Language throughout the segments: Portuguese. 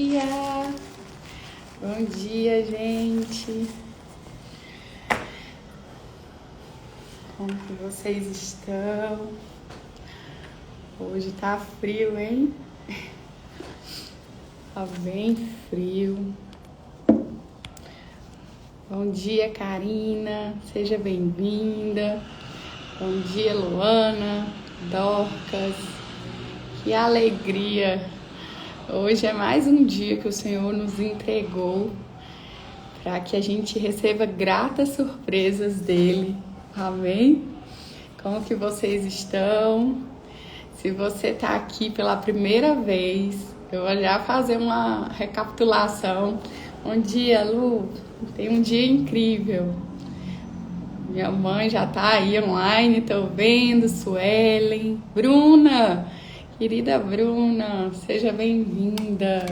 Dia! Bom dia, gente! Como que vocês estão? Hoje tá frio, hein? Tá bem frio. Bom dia, Karina! Seja bem-vinda! Bom dia, Luana, Dorcas! Que alegria! Hoje é mais um dia que o Senhor nos entregou para que a gente receba gratas surpresas dele. Amém? Como que vocês estão? Se você está aqui pela primeira vez, eu vou já fazer uma recapitulação. Bom dia, Lu. Tem um dia incrível. Minha mãe já está aí online, estou vendo. Suelen, Bruna. Querida Bruna, seja bem-vinda.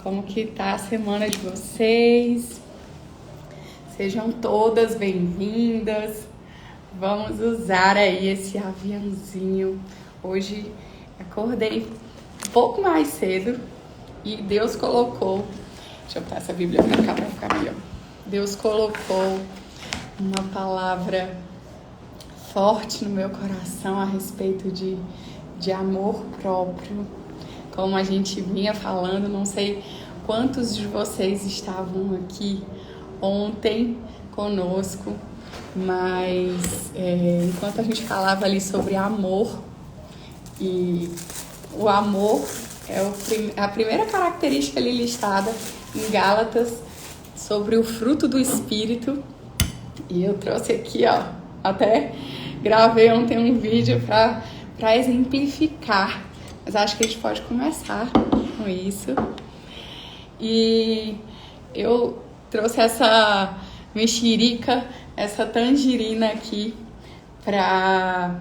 Como que tá a semana de vocês? Sejam todas bem-vindas. Vamos usar aí esse aviãozinho. Hoje acordei um pouco mais cedo e Deus colocou... Deixa eu botar essa Bíblia pra cá pra ficar melhor. Deus colocou uma palavra forte no meu coração a respeito de amor próprio, como a gente vinha falando. Não sei quantos de vocês estavam aqui ontem conosco, mas enquanto a gente falava ali sobre amor, e o amor é a primeira característica ali listada em Gálatas sobre o fruto do Espírito, e eu trouxe aqui, ó, até gravei ontem um vídeo para exemplificar, mas acho que a gente pode começar com isso. E eu trouxe essa mexerica, essa tangerina aqui para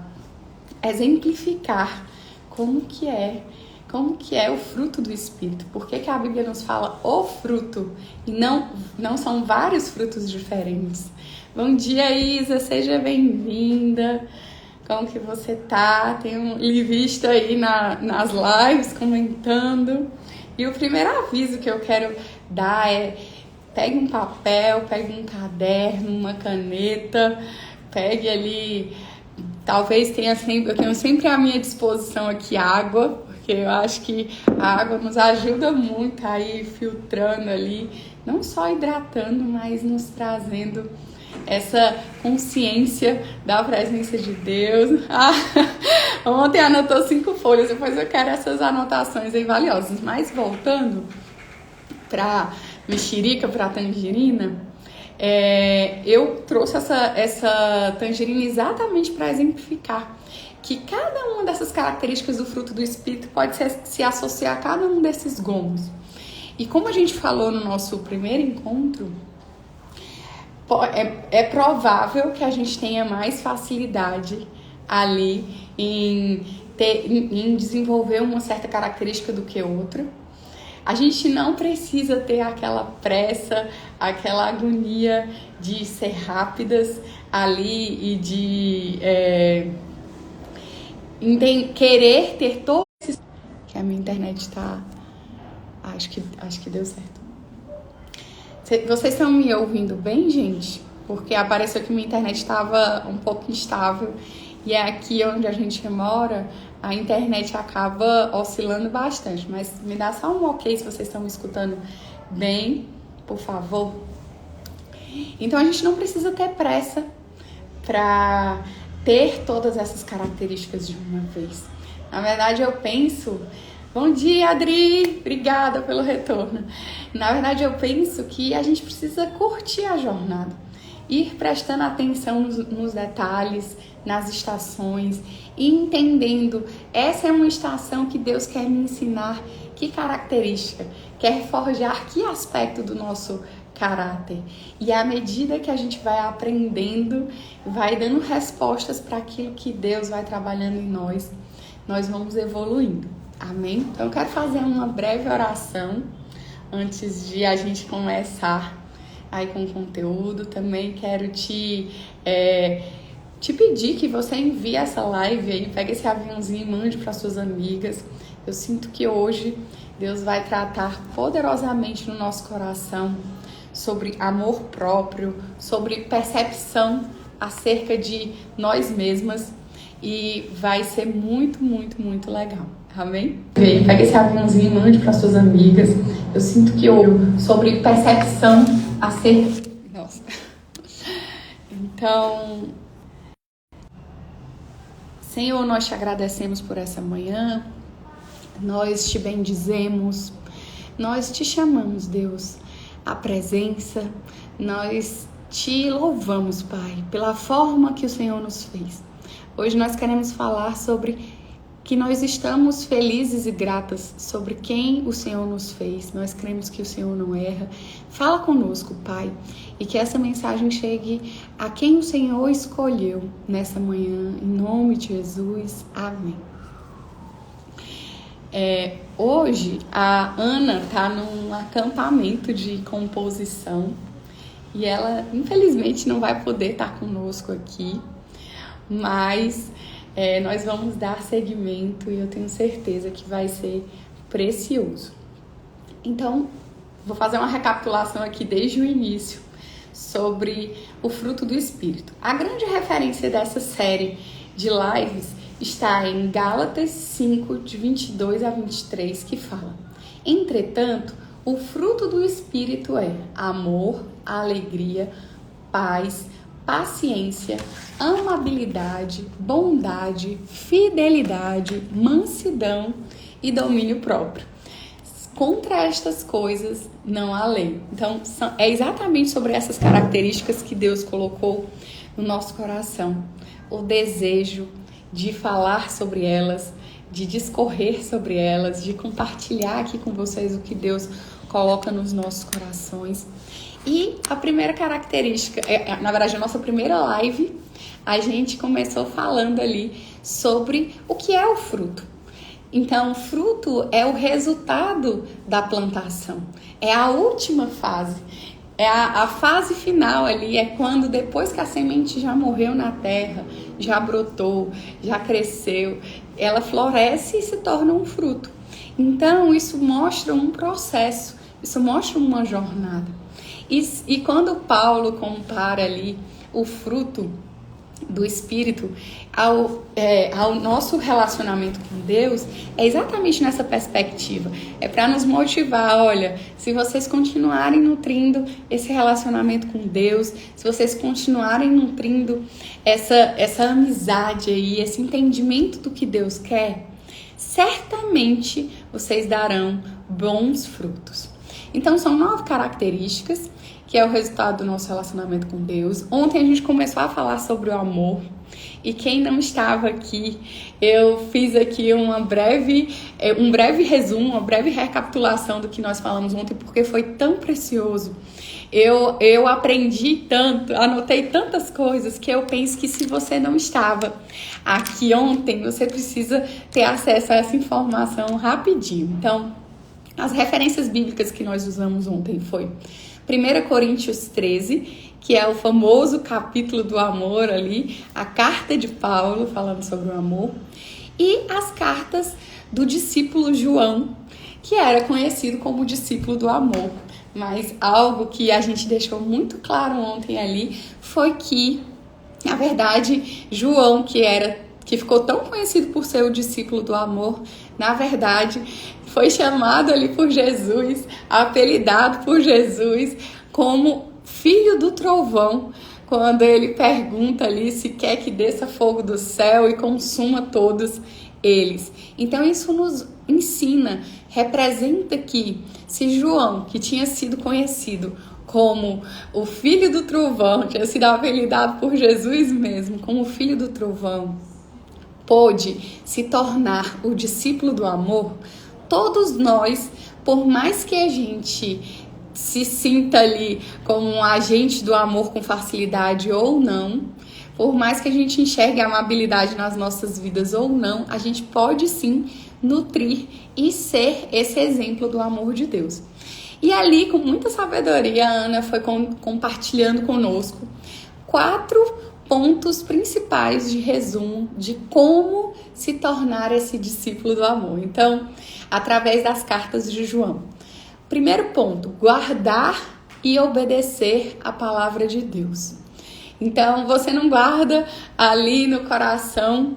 exemplificar como que é o fruto do Espírito. Por que a Bíblia nos fala o fruto e não são vários frutos diferentes? Bom dia, Isa, seja bem-vinda. Como que você tá? Tenho lhe visto aí nas lives comentando. E o primeiro aviso que eu quero dar é: pegue um papel, pegue um caderno, uma caneta, pegue ali, talvez eu tenho sempre à minha disposição aqui água, porque eu acho que a água nos ajuda muito a ir filtrando ali, não só hidratando, mas nos trazendo essa consciência da presença de Deus. Ontem anotou 5 folhas, depois eu quero essas anotações aí valiosas. Mas voltando para mexerica, para tangerina, eu trouxe essa tangerina exatamente para exemplificar que cada uma dessas características do fruto do Espírito pode se associar a cada um desses gomos. E como a gente falou no nosso primeiro encontro, é provável que a gente tenha mais facilidade ali em desenvolver uma certa característica do que outra. A gente não precisa ter aquela pressa, aquela agonia de ser rápidas ali e de querer ter todos esses... Que a minha internet tá... Acho que deu certo. Vocês estão me ouvindo bem, gente? Porque apareceu que minha internet estava um pouco instável. E é aqui onde a gente mora, a internet acaba oscilando bastante. Mas me dá só um ok se vocês estão me escutando bem, por favor. Então a gente não precisa ter pressa para ter todas essas características de uma vez. Na verdade, eu penso... Bom dia, Adri! Obrigada pelo retorno. Na verdade, eu penso que a gente precisa curtir a jornada. Ir prestando atenção nos detalhes, nas estações, e entendendo, essa é uma estação que Deus quer me ensinar que característica, quer forjar que aspecto do nosso caráter. E à medida que a gente vai aprendendo, vai dando respostas para aquilo que Deus vai trabalhando em nós, nós vamos evoluindo. Amém? Então eu quero fazer uma breve oração antes de a gente começar aí com o conteúdo. Também quero te pedir que você envie essa live aí, pegue esse aviãozinho e mande para suas amigas. Eu sinto que hoje Deus vai tratar poderosamente no nosso coração sobre amor próprio, sobre percepção acerca de nós mesmas e vai ser muito, muito, muito legal. Amém? Pega esse aviãozinho e mande para suas amigas. Eu sinto que sobre percepção acerca... Nossa. Então, Senhor, nós te agradecemos por essa manhã. Nós te bendizemos. Nós te chamamos, Deus, à presença. Nós te louvamos, Pai, pela forma que o Senhor nos fez. Hoje nós queremos falar sobre que nós estamos felizes e gratas sobre quem o Senhor nos fez. Nós cremos que o Senhor não erra. Fala conosco, Pai, e que essa mensagem chegue a quem o Senhor escolheu nessa manhã. Em nome de Jesus. Amém. Hoje a Ana está num acampamento de composição e ela infelizmente não vai poder estar conosco aqui, mas nós vamos dar seguimento e eu tenho certeza que vai ser precioso. Então, vou fazer uma recapitulação aqui desde o início sobre o fruto do Espírito. A grande referência dessa série de lives está em Gálatas 5, de 22 a 23, que fala: entretanto, o fruto do Espírito é amor, alegria, paz, paciência, amabilidade, bondade, fidelidade, mansidão e domínio próprio. Contra estas coisas não há lei. Então, é exatamente sobre essas características que Deus colocou no nosso coração. O desejo de falar sobre elas, de discorrer sobre elas, de compartilhar aqui com vocês o que Deus coloca nos nossos corações. E a primeira característica, na verdade, a nossa primeira live, a gente começou falando ali sobre o que é o fruto. Então, o fruto é o resultado da plantação, é a última fase, é a fase final ali, é quando depois que a semente já morreu na terra, já brotou, já cresceu, ela floresce e se torna um fruto. Então, isso mostra um processo, isso mostra uma jornada. E quando Paulo compara ali o fruto do Espírito ao nosso relacionamento com Deus, é exatamente nessa perspectiva. É para nos motivar, olha, se vocês continuarem nutrindo esse relacionamento com Deus, se vocês continuarem nutrindo essa amizade aí, esse entendimento do que Deus quer, certamente vocês darão bons frutos. Então são 9 características que é o resultado do nosso relacionamento com Deus. Ontem a gente começou a falar sobre o amor. E quem não estava aqui, eu fiz aqui um breve resumo, uma breve recapitulação do que nós falamos ontem, porque foi tão precioso. Eu aprendi tanto, anotei tantas coisas que eu penso que se você não estava aqui ontem, você precisa ter acesso a essa informação rapidinho. Então, as referências bíblicas que nós usamos ontem foi 1 Coríntios 13, que é o famoso capítulo do amor ali, a carta de Paulo falando sobre o amor, e as cartas do discípulo João, que era conhecido como discípulo do amor. Mas algo que a gente deixou muito claro ontem ali foi que, na verdade, João, que ficou tão conhecido por ser o discípulo do amor, na verdade, foi chamado ali por Jesus, apelidado por Jesus como filho do trovão, quando ele pergunta ali se quer que desça fogo do céu e consuma todos eles. Então isso nos ensina, representa que se João, que tinha sido conhecido como o filho do trovão, tinha sido apelidado por Jesus mesmo como o filho do trovão, pôde se tornar o discípulo do amor, todos nós, por mais que a gente se sinta ali como um agente do amor com facilidade ou não, por mais que a gente enxergue a amabilidade nas nossas vidas ou não, a gente pode sim nutrir e ser esse exemplo do amor de Deus. E ali, com muita sabedoria, a Ana foi compartilhando conosco 4 pontos principais de resumo de como se tornar esse discípulo do amor. Então, através das cartas de João. Primeiro ponto, guardar e obedecer a palavra de Deus. Então, você não guarda ali no coração,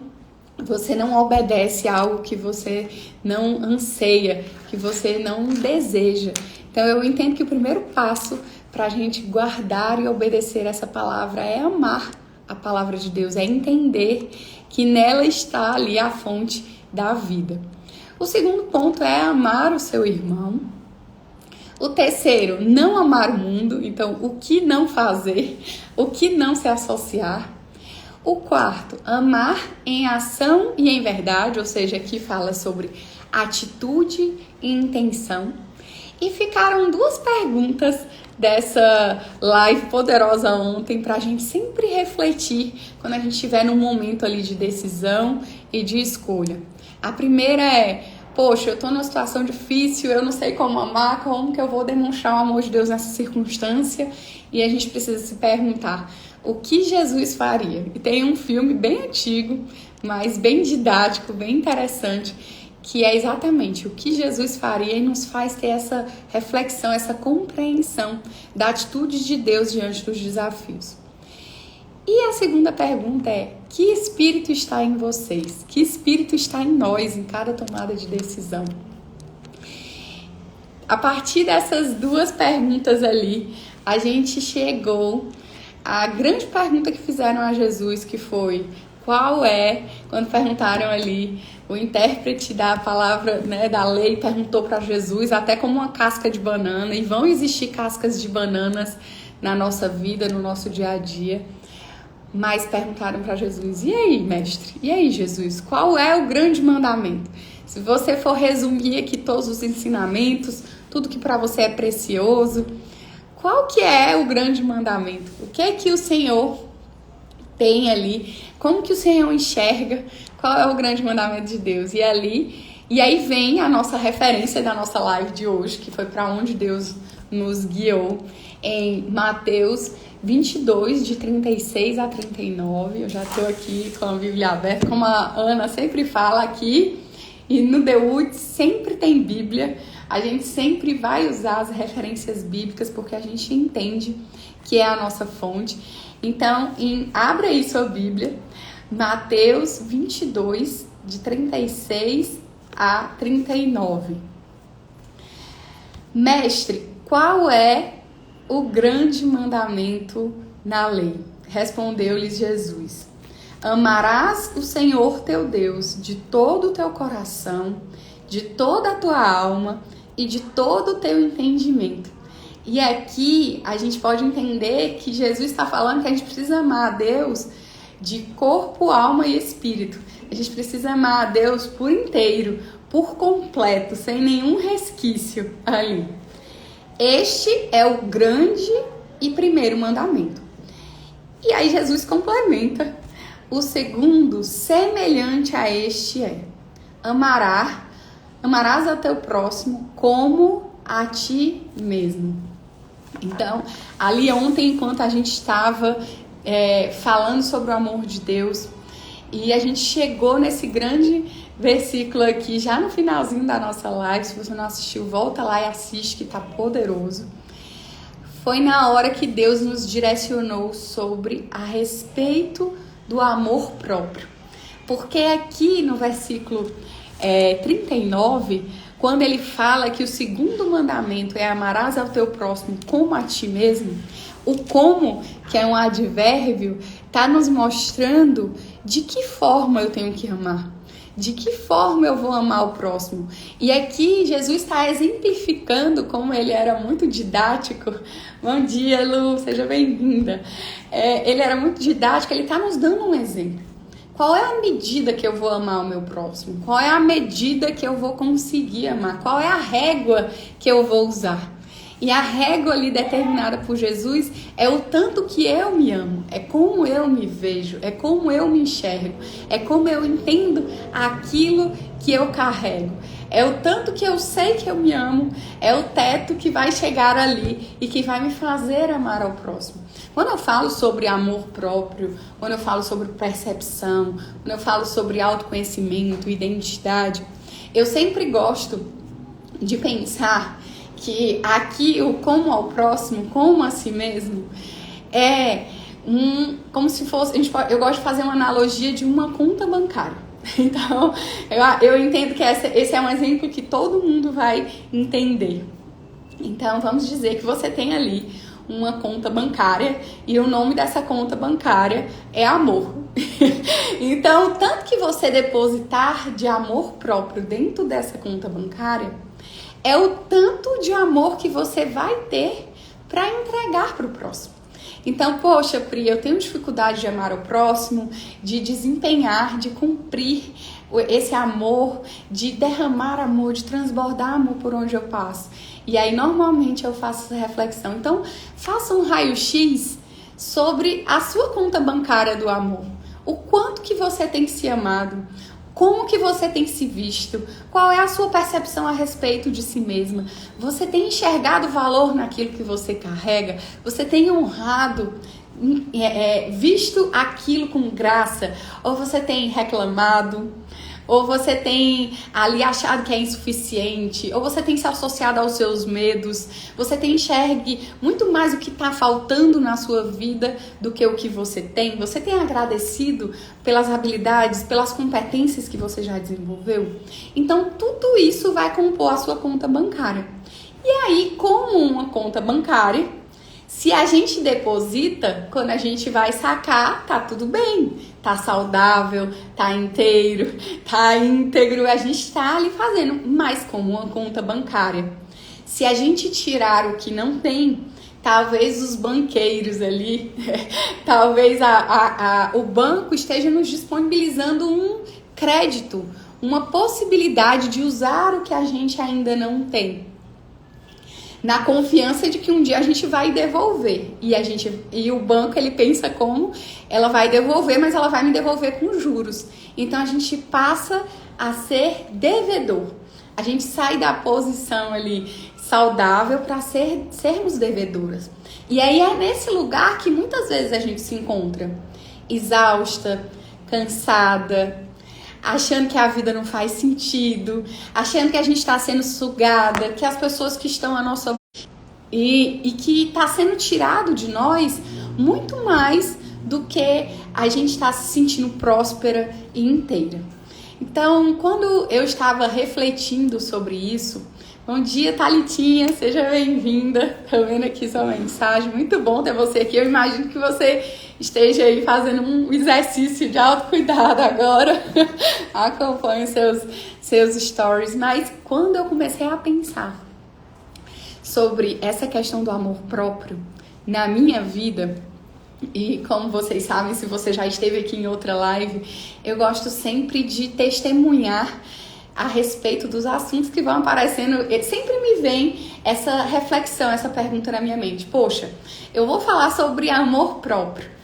você não obedece a algo que você não anseia, que você não deseja. Então, eu entendo que o primeiro passo para a gente guardar e obedecer essa palavra é amar a palavra de Deus, é entender que nela está ali a fonte da vida. O segundo ponto é amar o seu irmão. O terceiro, não amar o mundo. Então, o que não fazer, o que não se associar. O quarto, amar em ação e em verdade, ou seja, aqui fala sobre atitude e intenção. E ficaram duas perguntas dessa live poderosa ontem para a gente sempre refletir quando a gente estiver num momento ali de decisão e de escolha. A primeira é: poxa, eu tô numa situação difícil, eu não sei como amar, como que eu vou demonstrar o amor de Deus nessa circunstância? E a gente precisa se perguntar, o que Jesus faria? E tem um filme bem antigo, mas bem didático, bem interessante, que é exatamente o que Jesus faria e nos faz ter essa reflexão, essa compreensão da atitude de Deus diante dos desafios. E a segunda pergunta é: que espírito está em vocês? Que espírito está em nós, em cada tomada de decisão? A partir dessas duas perguntas ali, a gente chegou à grande pergunta que fizeram a Jesus, que foi: qual é, quando perguntaram ali, o intérprete da palavra, né, da lei perguntou para Jesus, até como uma casca de banana, e vão existir cascas de bananas na nossa vida, no nosso dia a dia. Mas perguntaram para Jesus: e aí, mestre? E aí, Jesus? Qual é o grande mandamento? Se você for resumir aqui todos os ensinamentos, tudo que para você é precioso, qual que é o grande mandamento? O que é que o Senhor tem ali? Como que o Senhor enxerga? Qual é o grande mandamento de Deus? E aí vem a nossa referência da nossa live de hoje, que foi para onde Deus nos guiou, em Mateus 22, de 36 a 39. Eu já estou aqui com a Bíblia aberta, como a Ana sempre fala aqui, e no The Woods sempre tem Bíblia. A gente sempre vai usar as referências bíblicas porque a gente entende que é a nossa fonte. Então, abra aí sua Bíblia, Mateus 22, de 36 a 39. Mestre, qual é o grande mandamento na lei? Respondeu-lhes Jesus: amarás o Senhor teu Deus de todo o teu coração, de toda a tua alma e de todo o teu entendimento. E aqui a gente pode entender que Jesus está falando que a gente precisa amar a Deus de corpo, alma e espírito. A gente precisa amar a Deus por inteiro, por completo, sem nenhum resquício ali. Este é o grande e primeiro mandamento. E aí Jesus complementa: o segundo, semelhante a este, é: amarás ao teu próximo como a ti mesmo. Então, ali ontem, enquanto a gente estava falando sobre o amor de Deus, e a gente chegou nesse grande versículo aqui, já no finalzinho da nossa live. Se você não assistiu, volta lá e assiste, que tá poderoso. Foi na hora que Deus nos direcionou sobre a respeito do amor próprio. Porque aqui no versículo 39, quando ele fala que o segundo mandamento é amarás ao teu próximo como a ti mesmo, o como, que é um advérbio, está nos mostrando de que forma eu tenho que amar. De que forma eu vou amar o próximo? E aqui Jesus está exemplificando como ele era muito didático. Bom dia, Lu, seja bem-vinda. Ele era muito didático, ele está nos dando um exemplo. Qual é a medida que eu vou amar o meu próximo? Qual é a medida que eu vou conseguir amar? Qual é a régua que eu vou usar? E a régua ali determinada por Jesus é o tanto que eu me amo, é como eu me vejo, é como eu me enxergo, é como eu entendo aquilo que eu carrego. É o tanto que eu sei que eu me amo, é o teto que vai chegar ali e que vai me fazer amar ao próximo. Quando eu falo sobre amor próprio, quando eu falo sobre percepção, quando eu falo sobre autoconhecimento, identidade, eu sempre gosto de pensar que aqui o como ao próximo, como a si mesmo, é como se fosse, eu gosto de fazer uma analogia de uma conta bancária. Então, eu entendo que esse é um exemplo que todo mundo vai entender. Então, vamos dizer que você tem ali uma conta bancária e o nome dessa conta bancária é amor. Então, tanto que você depositar de amor próprio dentro dessa conta bancária é o tanto de amor que você vai ter para entregar para o próximo. Então, poxa, Pri, eu tenho dificuldade de amar o próximo, de desempenhar, de cumprir esse amor, de derramar amor, de transbordar amor por onde eu passo. E aí, normalmente, eu faço essa reflexão. Então, faça um raio-x sobre a sua conta bancária do amor. O quanto que você tem se amado, como que você tem se visto, qual é a sua percepção a respeito de si mesma. Você tem enxergado valor naquilo que você carrega? Você tem honrado, visto aquilo com graça? Ou você tem reclamado? Ou você tem ali achado que é insuficiente? Ou você tem se associado aos seus medos? Você tem enxergue muito mais o que está faltando na sua vida do que o que você tem? Você tem agradecido pelas habilidades, pelas competências que você já desenvolveu? Então, tudo isso vai compor a sua conta bancária. E aí, como uma conta bancária, se a gente deposita, quando a gente vai sacar, tá tudo bem, tá saudável, tá inteiro, tá íntegro, a gente tá ali fazendo, mas como uma conta bancária. Se a gente tirar o que não tem, talvez os banqueiros ali, talvez o banco esteja nos disponibilizando um crédito, uma possibilidade de usar o que a gente ainda não tem, na confiança de que um dia a gente vai devolver. E o banco, ele pensa como ela vai devolver, mas ela vai me devolver com juros. Então, a gente passa a ser devedor. A gente sai da posição ali saudável para sermos devedoras. E aí é nesse lugar que muitas vezes a gente se encontra exausta, cansada, achando que a vida não faz sentido, achando que a gente está sendo sugada, que as pessoas que estão à nossa e que está sendo tirado de nós muito mais do que a gente está se sentindo próspera e inteira. Então, quando eu estava refletindo sobre isso, bom dia, Thalitinha, seja bem-vinda. Tô vendo aqui sua mensagem, muito bom ter você aqui. Eu imagino que você esteja aí fazendo um exercício de autocuidado agora. Acompanho seus stories. Mas quando eu comecei a pensar sobre essa questão do amor próprio na minha vida, e como vocês sabem, se você já esteve aqui em outra live, eu gosto sempre de testemunhar a respeito dos assuntos que vão aparecendo. Sempre me vem essa reflexão, essa pergunta na minha mente. Poxa, eu vou falar sobre amor próprio.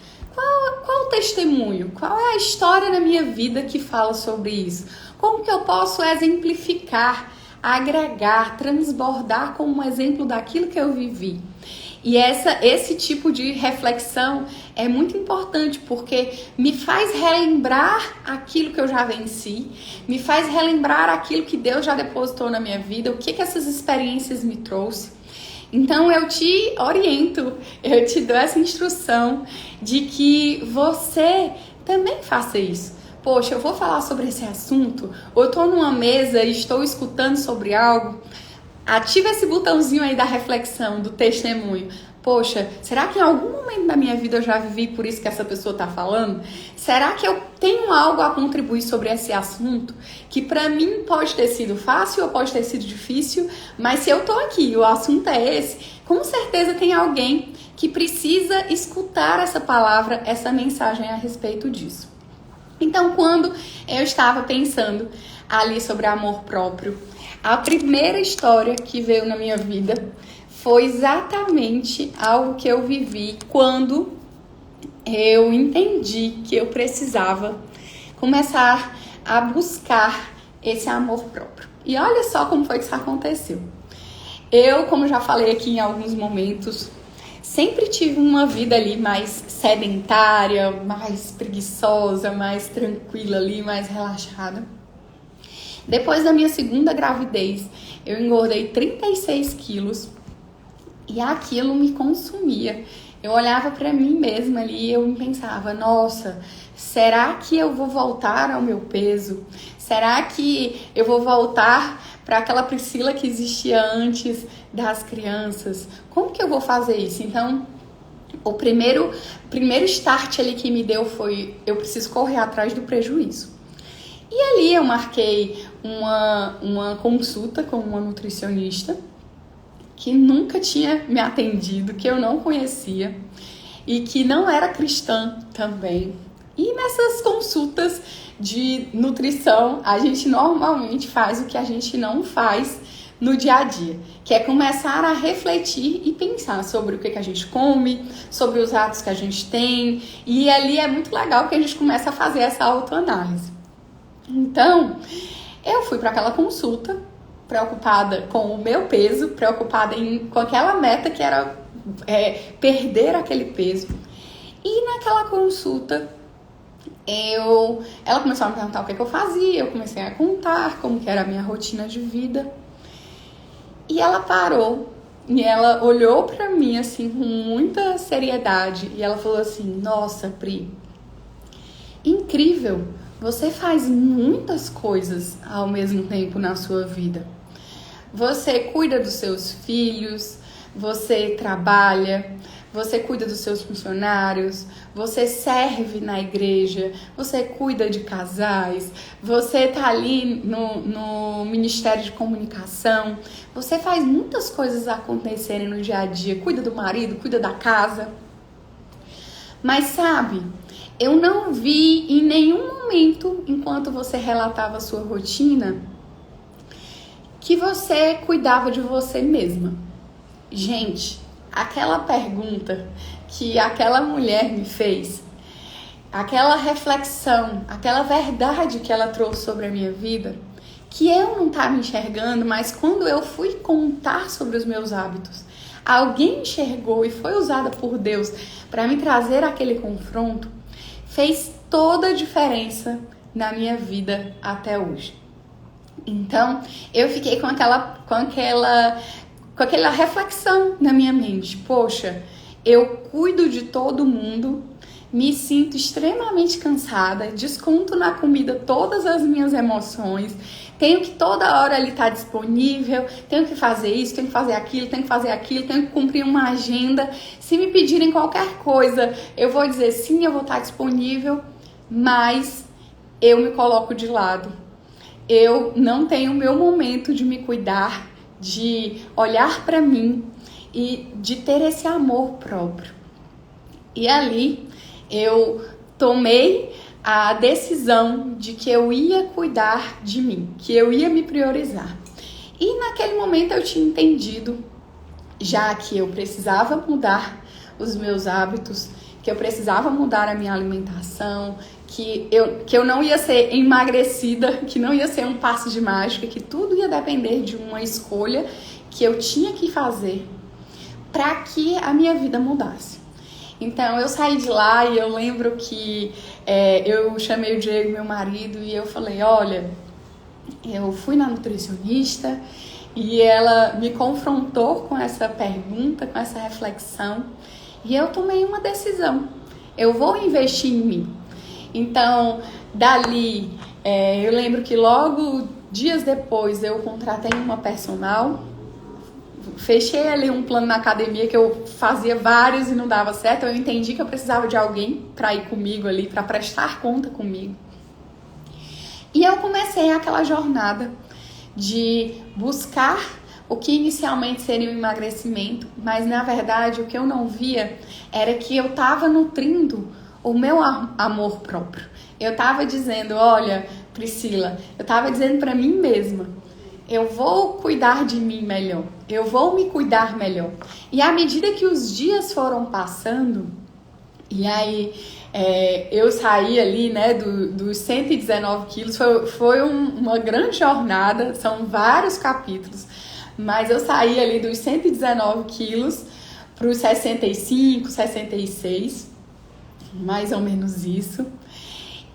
Qual o testemunho? Qual é a história na minha vida que fala sobre isso? Como que eu posso exemplificar, agregar, transbordar como um exemplo daquilo que eu vivi? E esse tipo de reflexão é muito importante, porque me faz relembrar aquilo que eu já venci, me faz relembrar aquilo que Deus já depositou na minha vida, o que essas experiências me trouxe. Então eu te oriento, eu te dou essa instrução de que você também faça isso. Poxa, eu vou falar sobre esse assunto, ou eu estou numa mesa e estou escutando sobre algo. Ativa esse botãozinho aí da reflexão, do testemunho. Poxa, será que em algum momento da minha vida eu já vivi por isso que essa pessoa está falando? Será que eu tenho algo a contribuir sobre esse assunto? Que para mim pode ter sido fácil ou pode ter sido difícil, mas se eu tô aqui, o assunto é esse, com certeza tem alguém que precisa escutar essa palavra, essa mensagem a respeito disso. Então, quando eu estava pensando ali sobre amor próprio, a primeira história que veio na minha vida foi exatamente algo que eu vivi quando eu entendi que eu precisava começar a buscar esse amor próprio. E olha só como foi que isso aconteceu. Eu, como já falei aqui em alguns momentos, sempre tive uma vida ali mais sedentária, mais preguiçosa, mais tranquila ali, mais relaxada. Depois da minha segunda gravidez, eu engordei 36 quilos e aquilo me consumia. Eu olhava para mim mesma ali e eu pensava, nossa, será que eu vou voltar ao meu peso? Será que eu vou voltar para aquela Priscila que existia antes das crianças? Como que eu vou fazer isso? Então, o primeiro start ali que me deu foi, eu preciso correr atrás do prejuízo. E ali eu marquei uma consulta com uma nutricionista que nunca tinha me atendido, que eu não conhecia e que não era cristã também. E nessas consultas de nutrição, a gente normalmente faz o que a gente não faz no dia a dia, que é começar a refletir e pensar sobre o que a gente come, sobre os hábitos que a gente tem, e ali é muito legal que a gente começa a fazer essa autoanálise. Então, eu fui para aquela consulta preocupada com o meu peso, preocupada com aquela meta que era perder aquele peso. E naquela consulta, ela começou a me perguntar o que eu fazia, eu comecei a contar como que era a minha rotina de vida. E ela parou e ela olhou pra mim assim com muita seriedade e ela falou assim: nossa, Pri, incrível, você faz muitas coisas ao mesmo tempo na sua vida. Você cuida dos seus filhos, você trabalha, você cuida dos seus funcionários, você serve na igreja, você cuida de casais, você tá ali no Ministério de Comunicação, você faz muitas coisas acontecerem no dia a dia, cuida do marido, cuida da casa. Mas sabe, eu não vi em nenhum momento, enquanto você relatava a sua rotina, que você cuidava de você mesma. Gente, aquela pergunta que aquela mulher me fez, aquela reflexão, aquela verdade que ela trouxe sobre a minha vida, que eu não estava enxergando, mas quando eu fui contar sobre os meus hábitos, alguém enxergou e foi usada por Deus para me trazer aquele confronto, fez toda a diferença na minha vida até hoje. Então, eu fiquei com aquela reflexão na minha mente. Poxa, eu cuido de todo mundo, me sinto extremamente cansada, desconto na comida todas as minhas emoções, tenho que toda hora ali estar disponível, tenho que fazer isso, tenho que fazer aquilo, tenho que cumprir uma agenda. Se me pedirem qualquer coisa, eu vou dizer sim, eu vou estar disponível, mas eu me coloco de lado. Eu não tenho o meu momento de me cuidar, de olhar para mim e de ter esse amor próprio. E ali eu tomei a decisão de que eu ia cuidar de mim, que eu ia me priorizar. E naquele momento eu tinha entendido, já que eu precisava mudar os meus hábitos, que eu precisava mudar a minha alimentação, que eu não ia ser emagrecida, que não ia ser um passe de mágica, que tudo ia depender de uma escolha que eu tinha que fazer para que a minha vida mudasse. Então eu saí de lá e eu lembro que eu chamei o Diego, meu marido, e eu falei: olha, eu fui na nutricionista e ela me confrontou com essa pergunta, com essa reflexão, e eu tomei uma decisão. Eu vou investir em mim. Então, dali, eu lembro que logo, dias depois, eu contratei uma personal, fechei ali um plano na academia que eu fazia vários e não dava certo. Eu entendi que eu precisava de alguém para ir comigo ali, para prestar conta comigo. E eu comecei aquela jornada de buscar o que inicialmente seria um emagrecimento, mas na verdade o que eu não via era que eu estava nutrindo o meu amor próprio. Eu estava dizendo: olha, Priscila, eu estava dizendo para mim mesma, eu vou cuidar de mim melhor, eu vou me cuidar melhor. E à medida que os dias foram passando, e aí eu saí ali, né, dos 119 quilos, foi uma grande jornada, são vários capítulos, mas eu saí ali dos 119 quilos para os 65, 66, mais ou menos isso.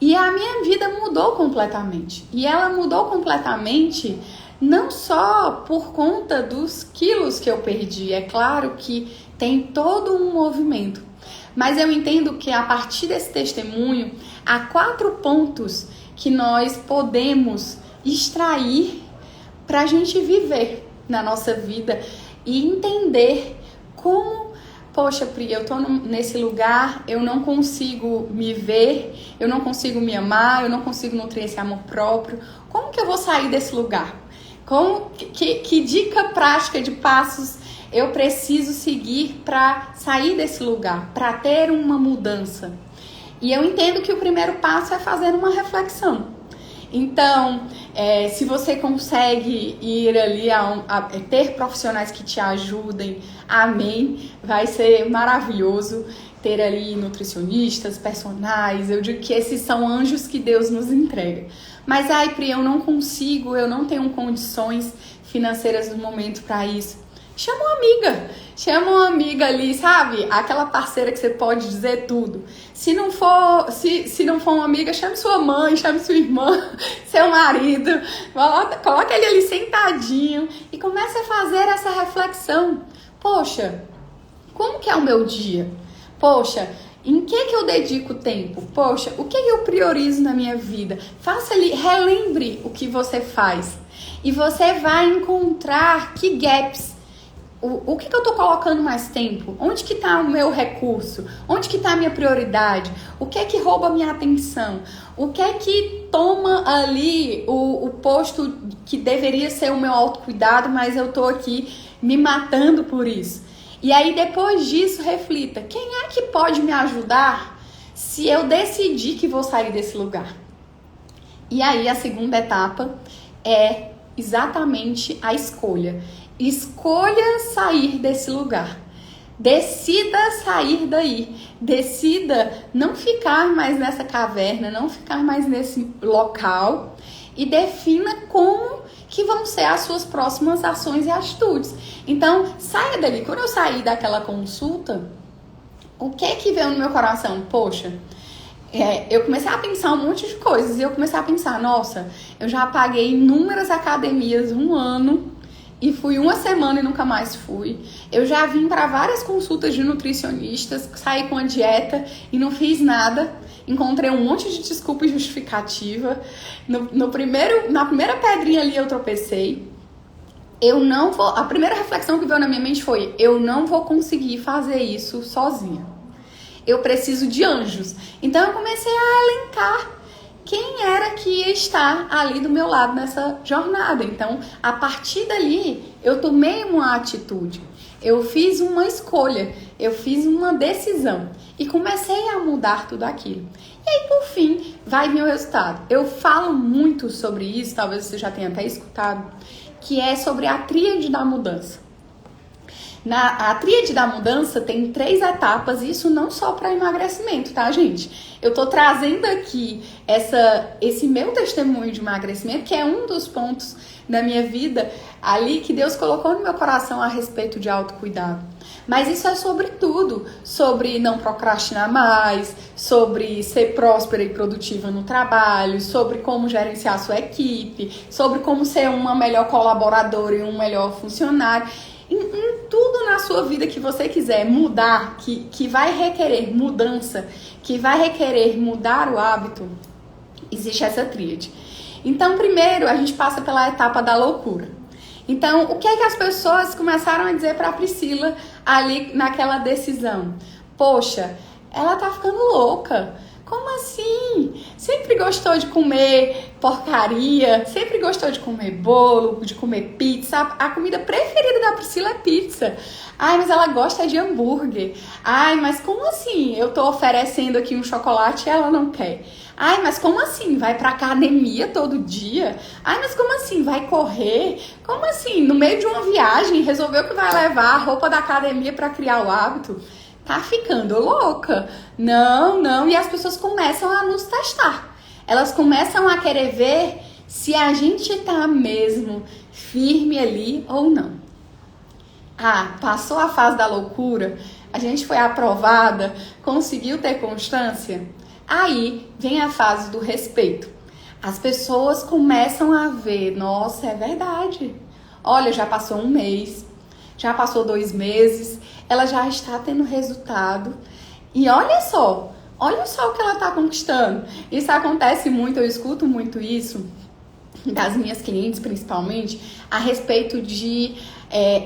E a minha vida mudou completamente. E ela mudou completamente não só por conta dos quilos que eu perdi. É claro que tem todo um movimento. Mas eu entendo que a partir desse testemunho, há 4 pontos que nós podemos extrair para a gente viver na nossa vida e entender como, poxa, Pri, eu tô nesse lugar, eu não consigo me ver, eu não consigo me amar, eu não consigo nutrir esse amor próprio. Como que eu vou sair desse lugar? Que dica prática de passos eu preciso seguir para sair desse lugar, para ter uma mudança? E eu entendo que o primeiro passo é fazer uma reflexão. Então, se você consegue ir ali ter profissionais que te ajudem, amém, vai ser maravilhoso ter ali nutricionistas, personagens. Eu digo que esses são anjos que Deus nos entrega. Mas, Pri, eu não consigo, eu não tenho condições financeiras no momento para isso. Chama uma amiga ali, sabe? Aquela parceira que você pode dizer tudo. Se não for uma amiga, chame sua mãe, chame sua irmã, seu marido. Coloca ele ali sentadinho e comece a fazer essa reflexão. Poxa, como que é o meu dia? Poxa, em que eu dedico tempo? Poxa, o que eu priorizo na minha vida? Faça ali, relembre o que você faz. E você vai encontrar que gaps. O que eu tô colocando mais tempo? Onde que tá o meu recurso? Onde que tá a minha prioridade? O que é que rouba a minha atenção? O que é que toma ali o posto que deveria ser o meu autocuidado, mas eu tô aqui me matando por isso? E aí depois disso reflita, quem é que pode me ajudar se eu decidir que vou sair desse lugar? E aí a segunda etapa é exatamente a escolha. Escolha sair desse lugar. Decida sair daí. Decida não ficar mais nessa caverna, não ficar mais nesse local e defina como que vão ser as suas próximas ações e atitudes. Então, saia dali. Quando eu saí daquela consulta, o que é que veio no meu coração? Poxa, eu comecei a pensar um monte de coisas e eu comecei a pensar, nossa, eu já paguei inúmeras academias 1 ano e fui 1 semana e nunca mais fui. Eu já vim para várias consultas de nutricionistas, saí com a dieta e não fiz nada. Encontrei um monte de desculpa e justificativa. Na primeira pedrinha ali eu tropecei. A primeira reflexão que veio na minha mente foi, eu não vou conseguir fazer isso sozinha. Eu preciso de anjos. Então eu comecei a elencar quem era que ia estar ali do meu lado nessa jornada. Então, a partir dali, eu tomei uma atitude. Eu fiz uma escolha. Eu fiz uma decisão. E comecei a mudar tudo aquilo. E aí, por fim, vai vir o resultado. Eu falo muito sobre isso, talvez você já tenha até escutado, que é sobre a tríade da mudança. A tríade da mudança tem 3 etapas, isso não só para emagrecimento, tá, gente? Eu tô trazendo aqui esse meu testemunho de emagrecimento, que é um dos pontos da minha vida ali que Deus colocou no meu coração a respeito de autocuidado. Mas isso é sobre tudo, sobre não procrastinar mais, sobre ser próspera e produtiva no trabalho, sobre como gerenciar a sua equipe, sobre como ser uma melhor colaboradora e um melhor funcionário. Em tudo na sua vida que você quiser mudar, que vai requerer mudança, que vai requerer mudar o hábito, existe essa tríade. Então, primeiro, a gente passa pela etapa da loucura. Então, o que é que as pessoas começaram a dizer para a Priscila ali naquela decisão? Poxa, ela tá ficando louca. Como assim? Sempre gostou de comer porcaria, sempre gostou de comer bolo, de comer pizza. A comida preferida da Priscila é pizza. Ai, mas ela gosta de hambúrguer. Ai, mas como assim? Eu tô oferecendo aqui um chocolate e ela não quer. Ai, mas como assim? Vai pra academia todo dia? Ai, mas como assim? Vai correr? Como assim? No meio de uma viagem, resolveu que vai levar a roupa da academia pra criar o hábito? Tá ficando louca? Não. E as pessoas começam a nos testar. Elas começam a querer ver se a gente tá mesmo firme ali ou não. Passou a fase da loucura, a gente foi aprovada, conseguiu ter constância. Aí vem a fase do respeito. As pessoas começam a ver, nossa, é verdade. Olha, já passou 1 mês, já passou 2 meses, ela já está tendo resultado. E olha só o que ela está conquistando. Isso acontece muito, eu escuto muito isso das minhas clientes principalmente, a respeito de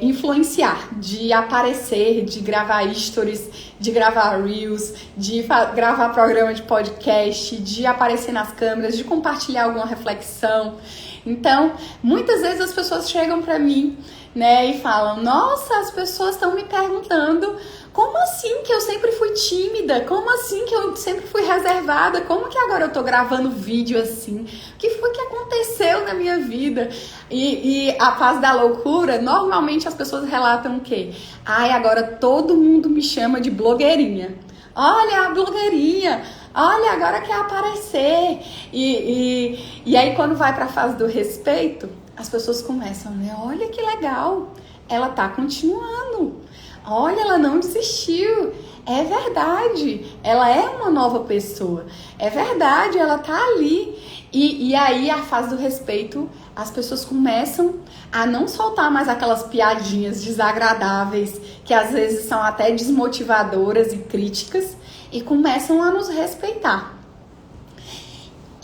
influenciar, de aparecer, de gravar stories, de gravar reels, de gravar programa de podcast, de aparecer nas câmeras, de compartilhar alguma reflexão. Então, muitas vezes as pessoas chegam pra mim, né, e falam, nossa, as pessoas estão me perguntando como assim que eu sempre fui tímida? Como assim que eu sempre fui reservada? Como que agora eu tô gravando vídeo assim? O que foi que aconteceu na minha vida? E a fase da loucura, normalmente as pessoas relatam o quê? Ai, agora todo mundo me chama de blogueirinha. Olha a blogueirinha, olha, agora quer aparecer. E aí quando vai pra fase do respeito, as pessoas começam, né? Olha que legal, ela tá continuando. Olha, ela não desistiu. É verdade, ela é uma nova pessoa. É verdade, ela tá ali. E aí, a fase do respeito, as pessoas começam a não soltar mais aquelas piadinhas desagradáveis, que às vezes são até desmotivadoras e críticas, e começam a nos respeitar.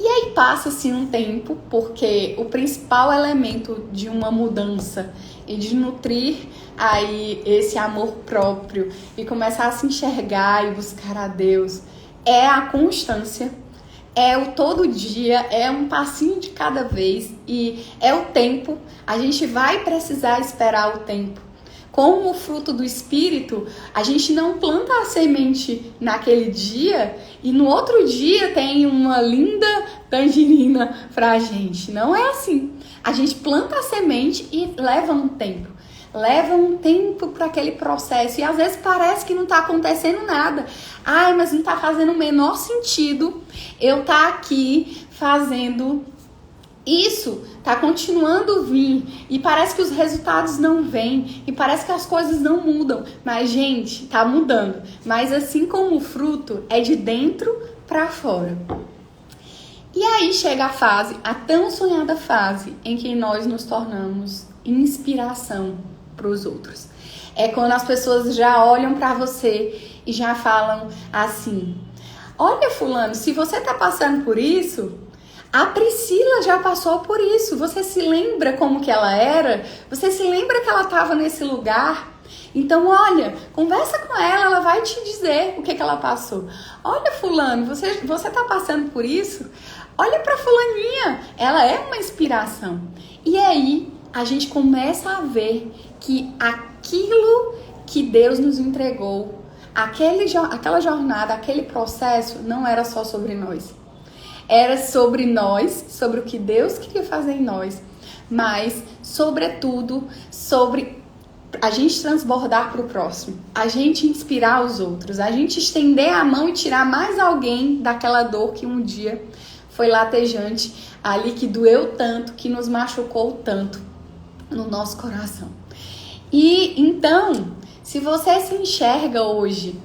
E aí passa-se um tempo, porque o principal elemento de uma mudança e de nutrir aí esse amor próprio e começar a se enxergar e buscar a Deus é a constância, é o todo dia, é um passinho de cada vez e é o tempo. A gente vai precisar esperar o tempo. Como o fruto do Espírito, a gente não planta a semente naquele dia e no outro dia tem uma linda tangerina pra gente. Não é assim. A gente planta a semente e leva um tempo. Leva um tempo para aquele processo e às vezes parece que não está acontecendo nada. Ai, mas não está fazendo o menor sentido eu estar aqui fazendo isso, tá continuando a vir e parece que os resultados não vêm e parece que as coisas não mudam. Mas, gente, tá mudando. Mas assim como o fruto, é de dentro para fora. E aí chega a fase, a tão sonhada fase, em que nós nos tornamos inspiração para os outros. É quando as pessoas já olham para você e já falam assim: olha, fulano, se você tá passando por isso, a Priscila já passou por isso. Você se lembra como que ela era? Você se lembra que ela estava nesse lugar? Então, olha, conversa com ela, ela vai te dizer o que ela passou. Olha, fulano, você tá passando por isso? Olha pra fulaninha, ela é uma inspiração. E aí, a gente começa a ver que aquilo que Deus nos entregou, aquela jornada, aquele processo, não era só sobre nós. Era sobre nós, sobre o que Deus queria fazer em nós, mas, sobretudo, sobre a gente transbordar para o próximo, a gente inspirar os outros, a gente estender a mão e tirar mais alguém daquela dor que um dia foi latejante, ali que doeu tanto, que nos machucou tanto no nosso coração. E então, se você se enxerga hoje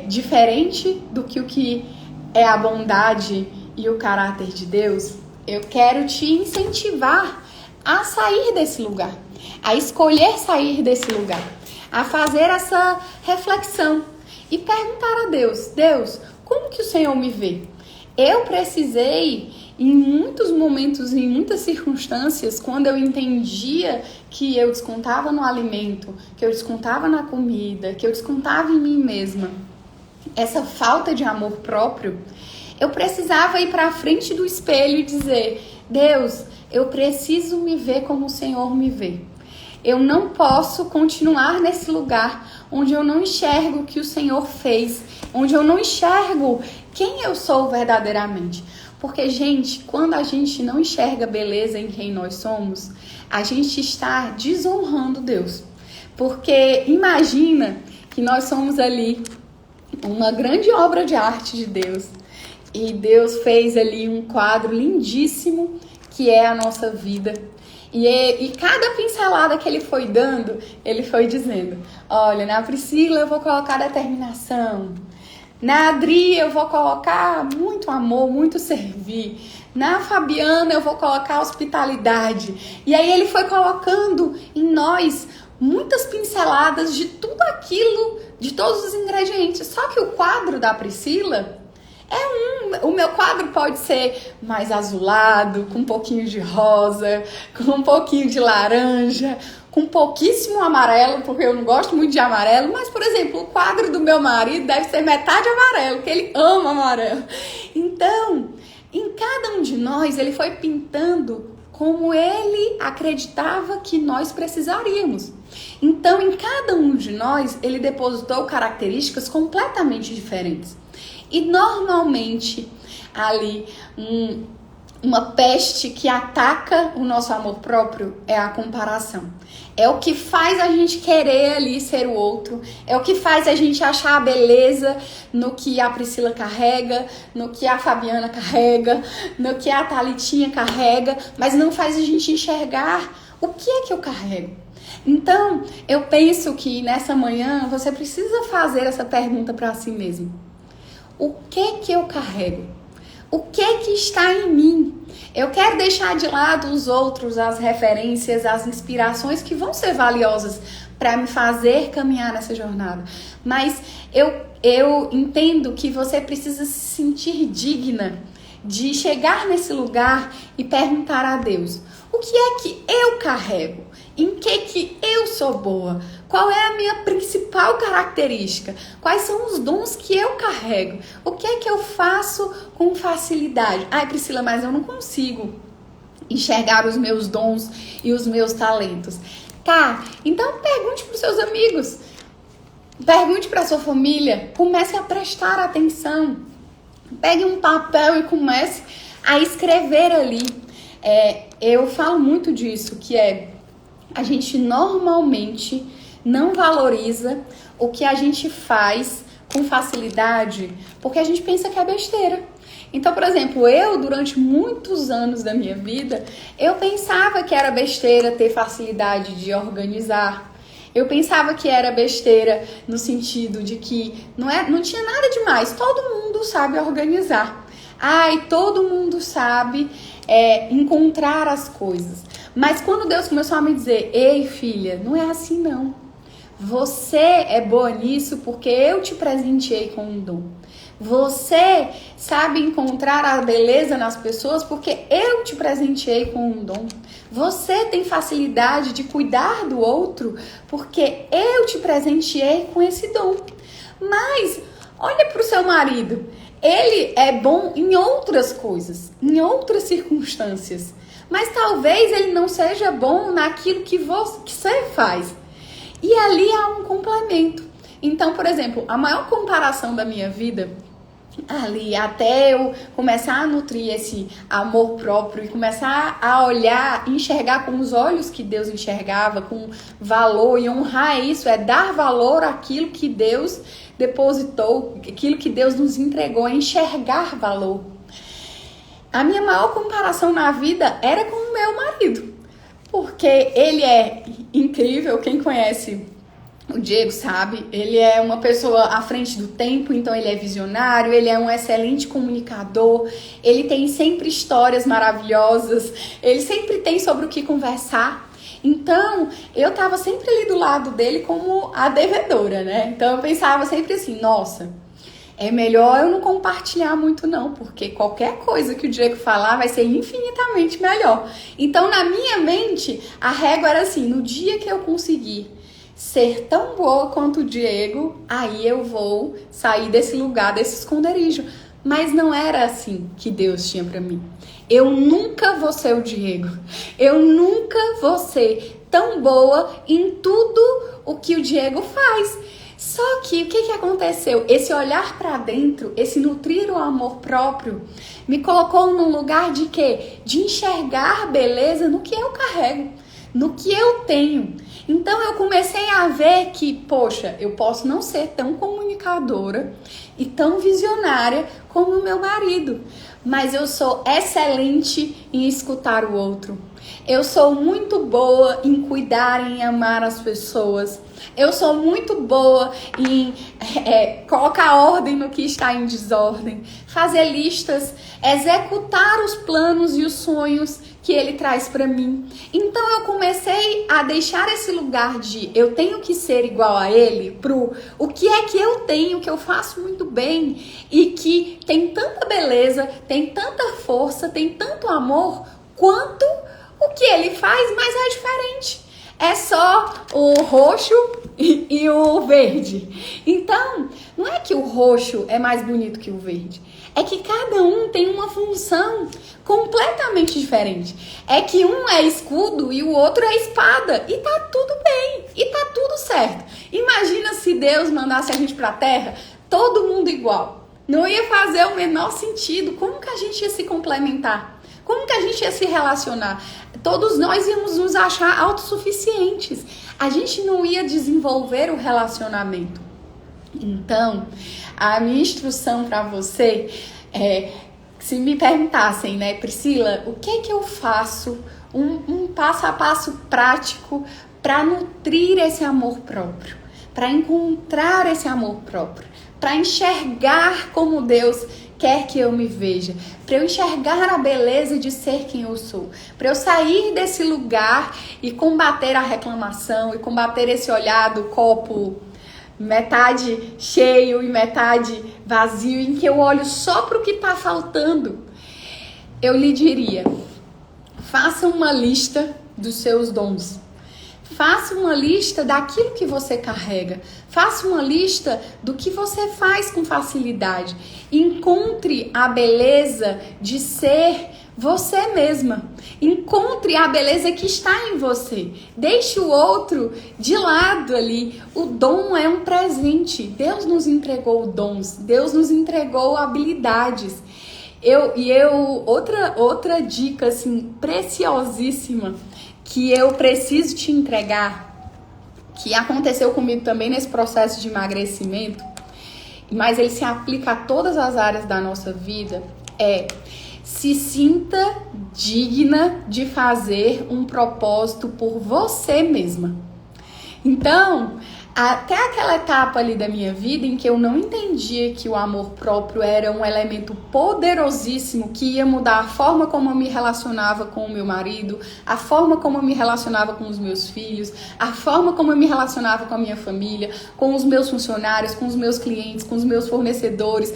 diferente do que o que é a bondade e o caráter de Deus, eu quero te incentivar a sair desse lugar, a escolher sair desse lugar, a fazer essa reflexão e perguntar a Deus: Deus, como que o Senhor me vê? Eu precisei, em muitos momentos, em muitas circunstâncias, quando eu entendia que eu descontava no alimento, que eu descontava na comida, que eu descontava em mim mesma, essa falta de amor próprio, eu precisava ir para a frente do espelho e dizer: Deus, eu preciso me ver como o Senhor me vê. Eu não posso continuar nesse lugar onde eu não enxergo o que o Senhor fez, onde eu não enxergo quem eu sou verdadeiramente. Porque, gente, quando a gente não enxerga beleza em quem nós somos, a gente está desonrando Deus. Porque imagina que nós somos ali uma grande obra de arte de Deus. E Deus fez ali um quadro lindíssimo que é a nossa vida. E cada pincelada que ele foi dando, ele foi dizendo: olha, na Priscila eu vou colocar determinação, Na Adri eu vou colocar muito amor, muito servir. Na Fabiana eu vou colocar hospitalidade. E aí ele foi colocando em nós muitas pinceladas de tudo aquilo, de todos os ingredientes. Só que o quadro da Priscila o meu quadro pode ser mais azulado, com um pouquinho de rosa, com um pouquinho de laranja, com pouquíssimo amarelo, porque eu não gosto muito de amarelo, mas, por exemplo, o quadro do meu marido deve ser metade amarelo, porque ele ama amarelo. Então, em cada um de nós, ele foi pintando como ele acreditava que nós precisaríamos. Então, em cada um de nós, ele depositou características completamente diferentes. E normalmente, ali, uma peste que ataca o nosso amor próprio é a comparação. É o que faz a gente querer ali ser o outro. É o que faz a gente achar a beleza no que a Priscila carrega, no que a Fabiana carrega, no que a Thalitinha carrega, mas não faz a gente enxergar o que é que eu carrego. Então, eu penso que nessa manhã você precisa fazer essa pergunta para si mesmo. O que eu carrego? O que está em mim? Eu quero deixar de lado os outros, as referências, as inspirações que vão ser valiosas para me fazer caminhar nessa jornada. Mas eu entendo que você precisa se sentir digna de chegar nesse lugar e perguntar a Deus: o que é que eu carrego? Em que eu sou boa? Qual é a minha principal característica? Quais são os dons que eu carrego? O que é que eu faço com facilidade? Ai, Priscila, mas eu não consigo enxergar os meus dons e os meus talentos. Tá, então pergunte para os seus amigos. Pergunte para a sua família. Comece a prestar atenção. Pegue um papel e comece a escrever ali. Eu falo muito disso, que a gente normalmente não valoriza o que a gente faz com facilidade, porque a gente pensa que é besteira. Então, por exemplo, durante muitos anos da minha vida, eu pensava que era besteira ter facilidade de organizar. Eu pensava que era besteira no sentido de que não tinha nada demais, todo mundo sabe organizar. Todo mundo sabe encontrar as coisas. Mas quando Deus começou a me dizer: ei, filha, não é assim não. Você é boa nisso porque eu te presenteei com um dom. Você sabe encontrar a beleza nas pessoas porque eu te presenteei com um dom. Você tem facilidade de cuidar do outro porque eu te presenteei com esse dom. Mas olha para o seu marido. Ele é bom em outras coisas, em outras circunstâncias. Mas talvez ele não seja bom naquilo que você faz. E ali há um complemento. Então, por exemplo, a maior comparação da minha vida, ali até eu começar a nutrir esse amor próprio e começar a olhar, enxergar com os olhos que Deus enxergava, com valor e honrar isso, dar valor àquilo que Deus depositou, aquilo que Deus nos entregou, enxergar valor. A minha maior comparação na vida era com o meu marido, porque ele é incrível. Quem conhece o Diego sabe, ele é uma pessoa à frente do tempo, então ele é visionário, ele é um excelente comunicador, ele tem sempre histórias maravilhosas, ele sempre tem sobre o que conversar. Então, eu tava sempre ali do lado dele como a devedora, né? Então eu pensava sempre assim: nossa, é melhor eu não compartilhar muito não, porque qualquer coisa que o Diego falar vai ser infinitamente melhor. Então, na minha mente, a régua era assim: no dia que eu conseguir ser tão boa quanto o Diego, aí eu vou sair desse lugar, desse esconderijo. Mas não era assim que Deus tinha pra mim. Eu nunca vou ser o Diego. Eu nunca vou ser tão boa em tudo o que o Diego faz. Só que o que aconteceu? Esse olhar pra dentro, esse nutrir o amor próprio, me colocou num lugar de quê? De enxergar beleza no que eu carrego, no que eu tenho. Então eu comecei a ver que, poxa, eu posso não ser tão comunicadora e tão visionária como o meu marido, mas eu sou excelente em escutar o outro. Eu sou muito boa em cuidar, em amar as pessoas. Eu sou muito boa em colocar ordem no que está em desordem, fazer listas, executar os planos e os sonhos que ele traz para mim. Então eu comecei a deixar esse lugar de eu tenho que ser igual a ele pro o que é que eu tenho, que eu faço muito bem e que tem tanta beleza, tem tanta força, tem tanto amor quanto o que ele faz, mas é diferente. É só o roxo e o verde. Então, não é que o roxo é mais bonito que o verde. É que cada um tem uma função completamente diferente. É que um é escudo e o outro é espada. E tá tudo bem. E tá tudo certo. Imagina se Deus mandasse a gente pra terra, todo mundo igual. Não ia fazer o menor sentido. Como que a gente ia se complementar? Como que a gente ia se relacionar? Todos nós íamos nos achar autossuficientes. A gente não ia desenvolver o relacionamento. Então, a minha instrução para você é, se me perguntassem, né, Priscila, o que é que eu faço? Um passo a passo prático para nutrir esse amor próprio, para encontrar esse amor próprio, para enxergar como Deus quer que eu me veja, para eu enxergar a beleza de ser quem eu sou, para eu sair desse lugar e combater a reclamação e combater esse olhar do copo metade cheio e metade vazio, em que eu olho só para o que está faltando. Eu lhe diria, faça uma lista dos seus dons. Faça uma lista daquilo que você carrega. Faça uma lista do que você faz com facilidade. Encontre a beleza de ser você mesma. Encontre a beleza que está em você. Deixe o outro de lado ali. O dom é um presente. Deus nos entregou dons. Deus nos entregou habilidades. Outra dica assim preciosíssima que eu preciso te entregar, que aconteceu comigo também nesse processo de emagrecimento, mas ele se aplica a todas as áreas da nossa vida, se sinta digna de fazer um propósito por você mesma. Então, até aquela etapa ali da minha vida em que eu não entendia que o amor próprio era um elemento poderosíssimo que ia mudar a forma como eu me relacionava com o meu marido, a forma como eu me relacionava com os meus filhos, a forma como eu me relacionava com a minha família, com os meus funcionários, com os meus clientes, com os meus fornecedores,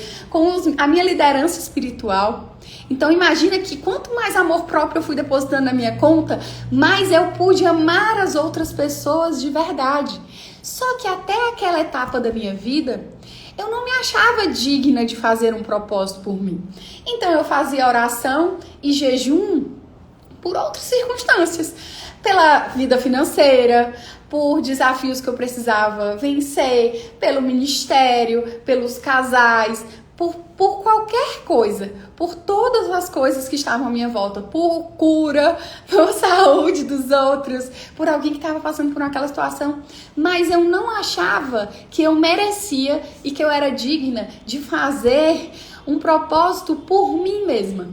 a minha liderança espiritual. Então imagina que quanto mais amor próprio eu fui depositando na minha conta, mais eu pude amar as outras pessoas de verdade. Só que até aquela etapa da minha vida, eu não me achava digna de fazer um propósito por mim. Então eu fazia oração e jejum por outras circunstâncias. Pela vida financeira, por desafios que eu precisava vencer, pelo ministério, pelos casais, por qualquer coisa, por todas as coisas que estavam à minha volta, por cura, por saúde dos outros, por alguém que estava passando por aquela situação. Mas eu não achava que eu merecia e que eu era digna de fazer um propósito por mim mesma.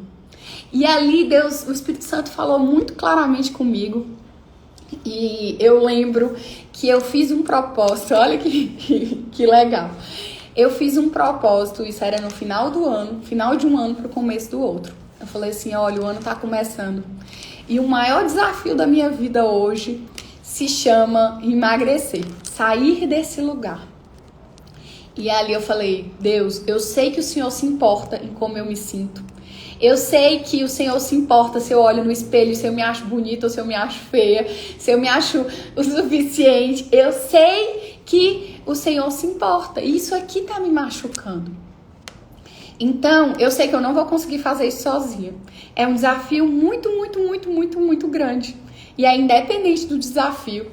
E ali Deus, o Espírito Santo falou muito claramente comigo. E eu lembro que eu fiz um propósito, olha que legal. Eu fiz um propósito, isso era no final do ano, final de um ano para o começo do outro. Eu falei assim, olha, o ano tá começando. E o maior desafio da minha vida hoje se chama emagrecer, sair desse lugar. E ali eu falei, Deus, eu sei que o Senhor se importa em como eu me sinto. Eu sei que o Senhor se importa se eu olho no espelho, se eu me acho bonita ou se eu me acho feia, se eu me acho o suficiente. Eu sei que o Senhor se importa. Isso aqui tá me machucando. Então, eu sei que eu não vou conseguir fazer isso sozinha. É um desafio muito, muito, muito, muito, muito grande. E é independente do desafio.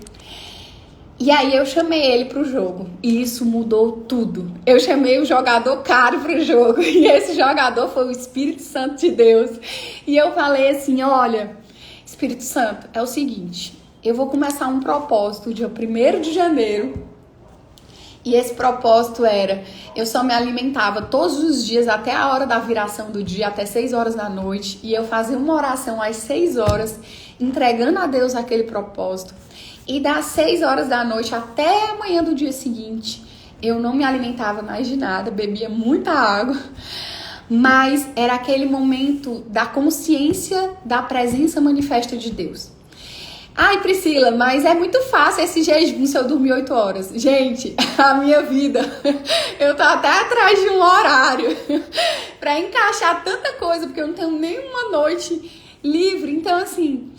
E aí eu chamei ele pro jogo. E isso mudou tudo. Eu chamei o jogador caro pro jogo. E esse jogador foi o Espírito Santo de Deus. E eu falei assim, olha, Espírito Santo, é o seguinte. Eu vou começar um propósito dia 1º de janeiro. E esse propósito era, eu só me alimentava todos os dias até a hora da viração do dia, até 6 horas da noite. E eu fazia uma oração às 6 horas, entregando a Deus aquele propósito. E das 6 horas da noite até amanhã do dia seguinte, eu não me alimentava mais de nada, bebia muita água, mas era aquele momento da consciência da presença manifesta de Deus. Ai, Priscila, mas é muito fácil esse jejum se eu dormir 8 horas. Gente, a minha vida, eu tô até atrás de um horário pra encaixar tanta coisa, porque eu não tenho nenhuma noite livre. Então, assim,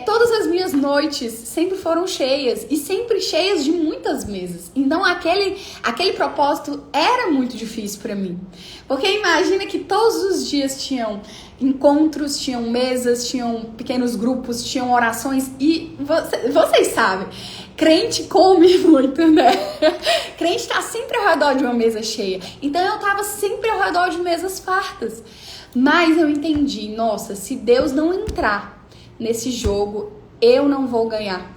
todas as minhas noites sempre foram cheias e sempre cheias de muitas mesas. Então, aquele propósito era muito difícil pra mim. Porque imagina que todos os dias tinham encontros, tinham mesas, tinham pequenos grupos, tinham orações e vocês sabem, crente come muito, né? Crente tá sempre ao redor de uma mesa cheia. Então eu tava sempre ao redor de mesas fartas. Mas eu entendi, nossa, se Deus não entrar nesse jogo, eu não vou ganhar.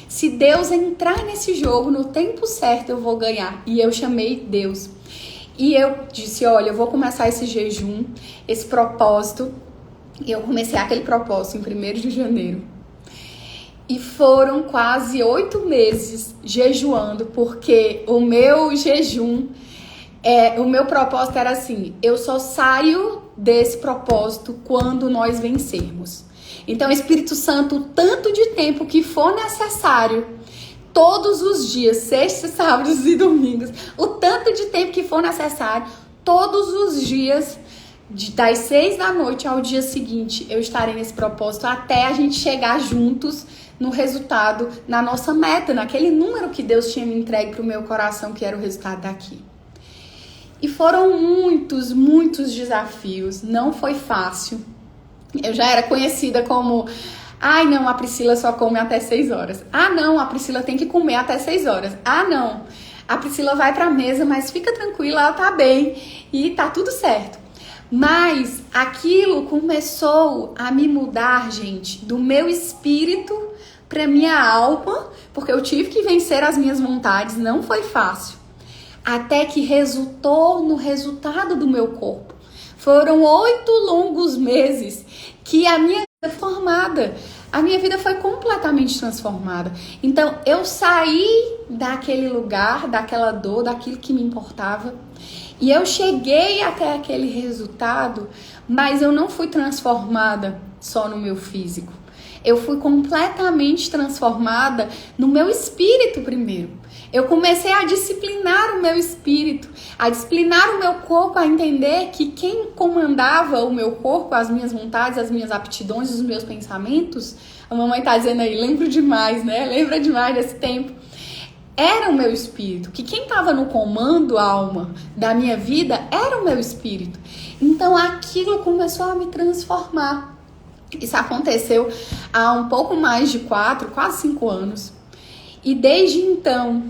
Se Deus entrar nesse jogo no tempo certo, eu vou ganhar. E eu chamei Deus. E eu disse, olha, eu vou começar esse jejum, esse propósito. E eu comecei aquele propósito em 1º de janeiro. E foram quase 8 meses jejuando, porque o meu jejum, o meu propósito era assim, eu só saio desse propósito quando nós vencermos. Então, Espírito Santo, o tanto de tempo que for necessário, todos os dias, sextas, sábados e domingos, o tanto de tempo que for necessário, todos os dias, das 6 da noite ao dia seguinte, eu estarei nesse propósito até a gente chegar juntos no resultado, na nossa meta, naquele número que Deus tinha me entregue para o meu coração, que era o resultado daqui. E foram muitos, muitos desafios, não foi fácil. Eu já era conhecida como... Ai, não, a Priscila só come até 6 horas. Ah, não, a Priscila tem que comer até 6 horas. Ah, não, a Priscila vai pra mesa, mas fica tranquila, ela tá bem e tá tudo certo. Mas aquilo começou a me mudar, gente, do meu espírito pra minha alma, porque eu tive que vencer as minhas vontades, não foi fácil. Até que resultou no resultado do meu corpo. Foram 8 longos meses que a minha vida foi formada. A minha vida foi completamente transformada. Então, eu saí daquele lugar, daquela dor, daquilo que me importava. E eu cheguei até aquele resultado, mas eu não fui transformada só no meu físico. Eu fui completamente transformada no meu espírito primeiro. Eu comecei a disciplinar o meu espírito, a disciplinar o meu corpo, a entender que quem comandava o meu corpo, as minhas vontades, as minhas aptidões, os meus pensamentos, a mamãe tá dizendo aí, lembro demais, né? Lembra demais desse tempo. Era o meu espírito, que quem estava no comando, alma, da minha vida, era o meu espírito. Então aquilo começou a me transformar. Isso aconteceu há um pouco mais de 4, quase 5 anos. E desde então,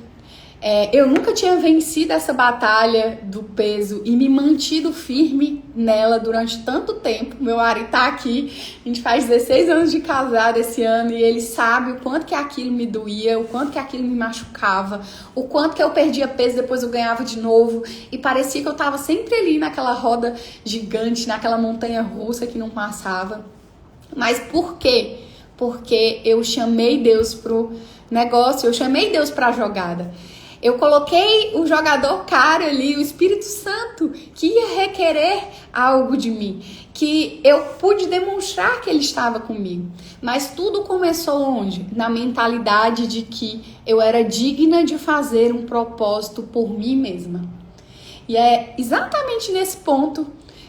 eu nunca tinha vencido essa batalha do peso e me mantido firme nela durante tanto tempo. Meu marido tá aqui, a gente faz 16 anos de casado esse ano e ele sabe o quanto que aquilo me doía, o quanto que aquilo me machucava, o quanto que eu perdia peso, depois eu ganhava de novo e parecia que eu tava sempre ali naquela roda gigante, naquela montanha russa que não passava. Mas por quê? Porque eu chamei Deus pro negócio, eu chamei Deus pra jogada. Eu coloquei o jogador caro ali, o Espírito Santo, que ia requerer algo de mim, que eu pude demonstrar que ele estava comigo. Mas tudo começou onde? Na mentalidade de que eu era digna de fazer um propósito por mim mesma. E é exatamente nesse ponto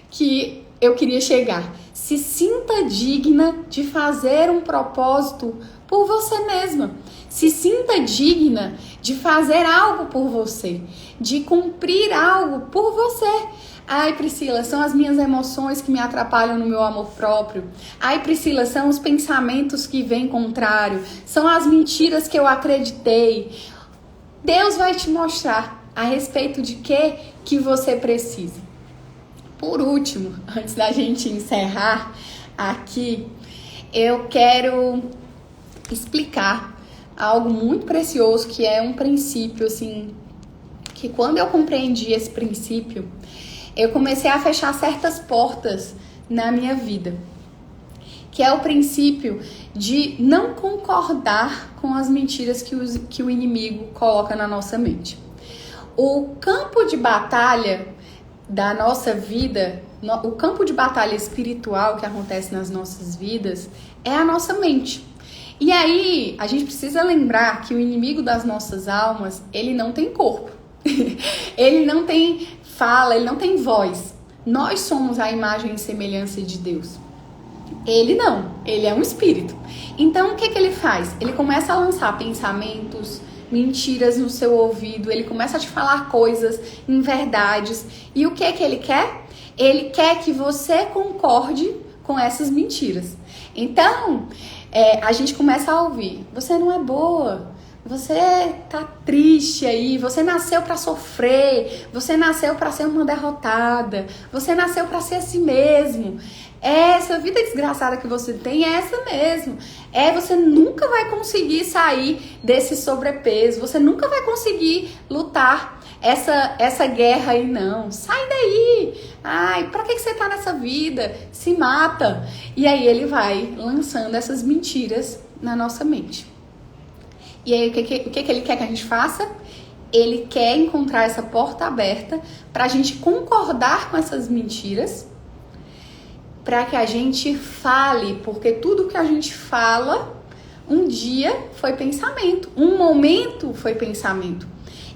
que eu queria chegar. Se sinta digna de fazer um propósito por você mesma. Se sinta digna de fazer algo por você, de cumprir algo por você. Ai, Priscila, são as minhas emoções que me atrapalham no meu amor próprio. Ai, Priscila, são os pensamentos que vêm contrário. São as mentiras que eu acreditei. Deus vai te mostrar a respeito de que você precisa. Por último, antes da gente encerrar aqui, eu quero explicar algo muito precioso, que é um princípio, assim, que quando eu compreendi esse princípio, eu comecei a fechar certas portas na minha vida. que é o princípio de não concordar com as mentiras que o inimigo coloca na nossa mente. O campo de batalha da nossa vida, o campo de batalha espiritual que acontece nas nossas vidas é a nossa mente. E aí, a gente precisa lembrar que o inimigo das nossas almas, ele não tem corpo. Ele não tem fala, ele não tem voz. Nós somos a imagem e semelhança de Deus. Ele não, ele é um espírito. Então, o que ele faz? Ele começa a lançar pensamentos, mentiras no seu ouvido, ele começa a te falar coisas, inverdades. E o que ele quer? Ele quer que você concorde com essas mentiras. Então, a gente começa a ouvir: você não é boa, você tá triste aí, você nasceu para sofrer, você nasceu para ser uma derrotada, você nasceu para ser assim mesmo. Essa vida desgraçada que você tem é essa mesmo. Você nunca vai conseguir sair desse sobrepeso, você nunca vai conseguir lutar essa guerra aí, não. Sai daí. Ai, pra que você tá nessa vida? Se mata. E aí ele vai lançando essas mentiras na nossa mente. E aí o que ele quer que a gente faça? Ele quer encontrar essa porta aberta pra gente concordar com essas mentiras, para que a gente fale, porque tudo que a gente fala, um dia foi pensamento, um momento foi pensamento.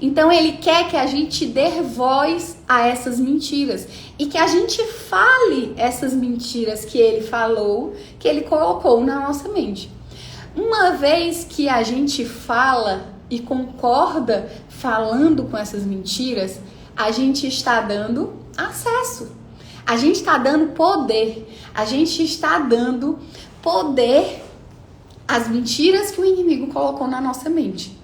Então ele quer que a gente dê voz a essas mentiras e que a gente fale essas mentiras que ele falou, que ele colocou na nossa mente. Uma vez que a gente fala e concorda falando com essas mentiras, a gente está dando acesso. A gente está dando poder. A gente está dando poder às mentiras que o inimigo colocou na nossa mente.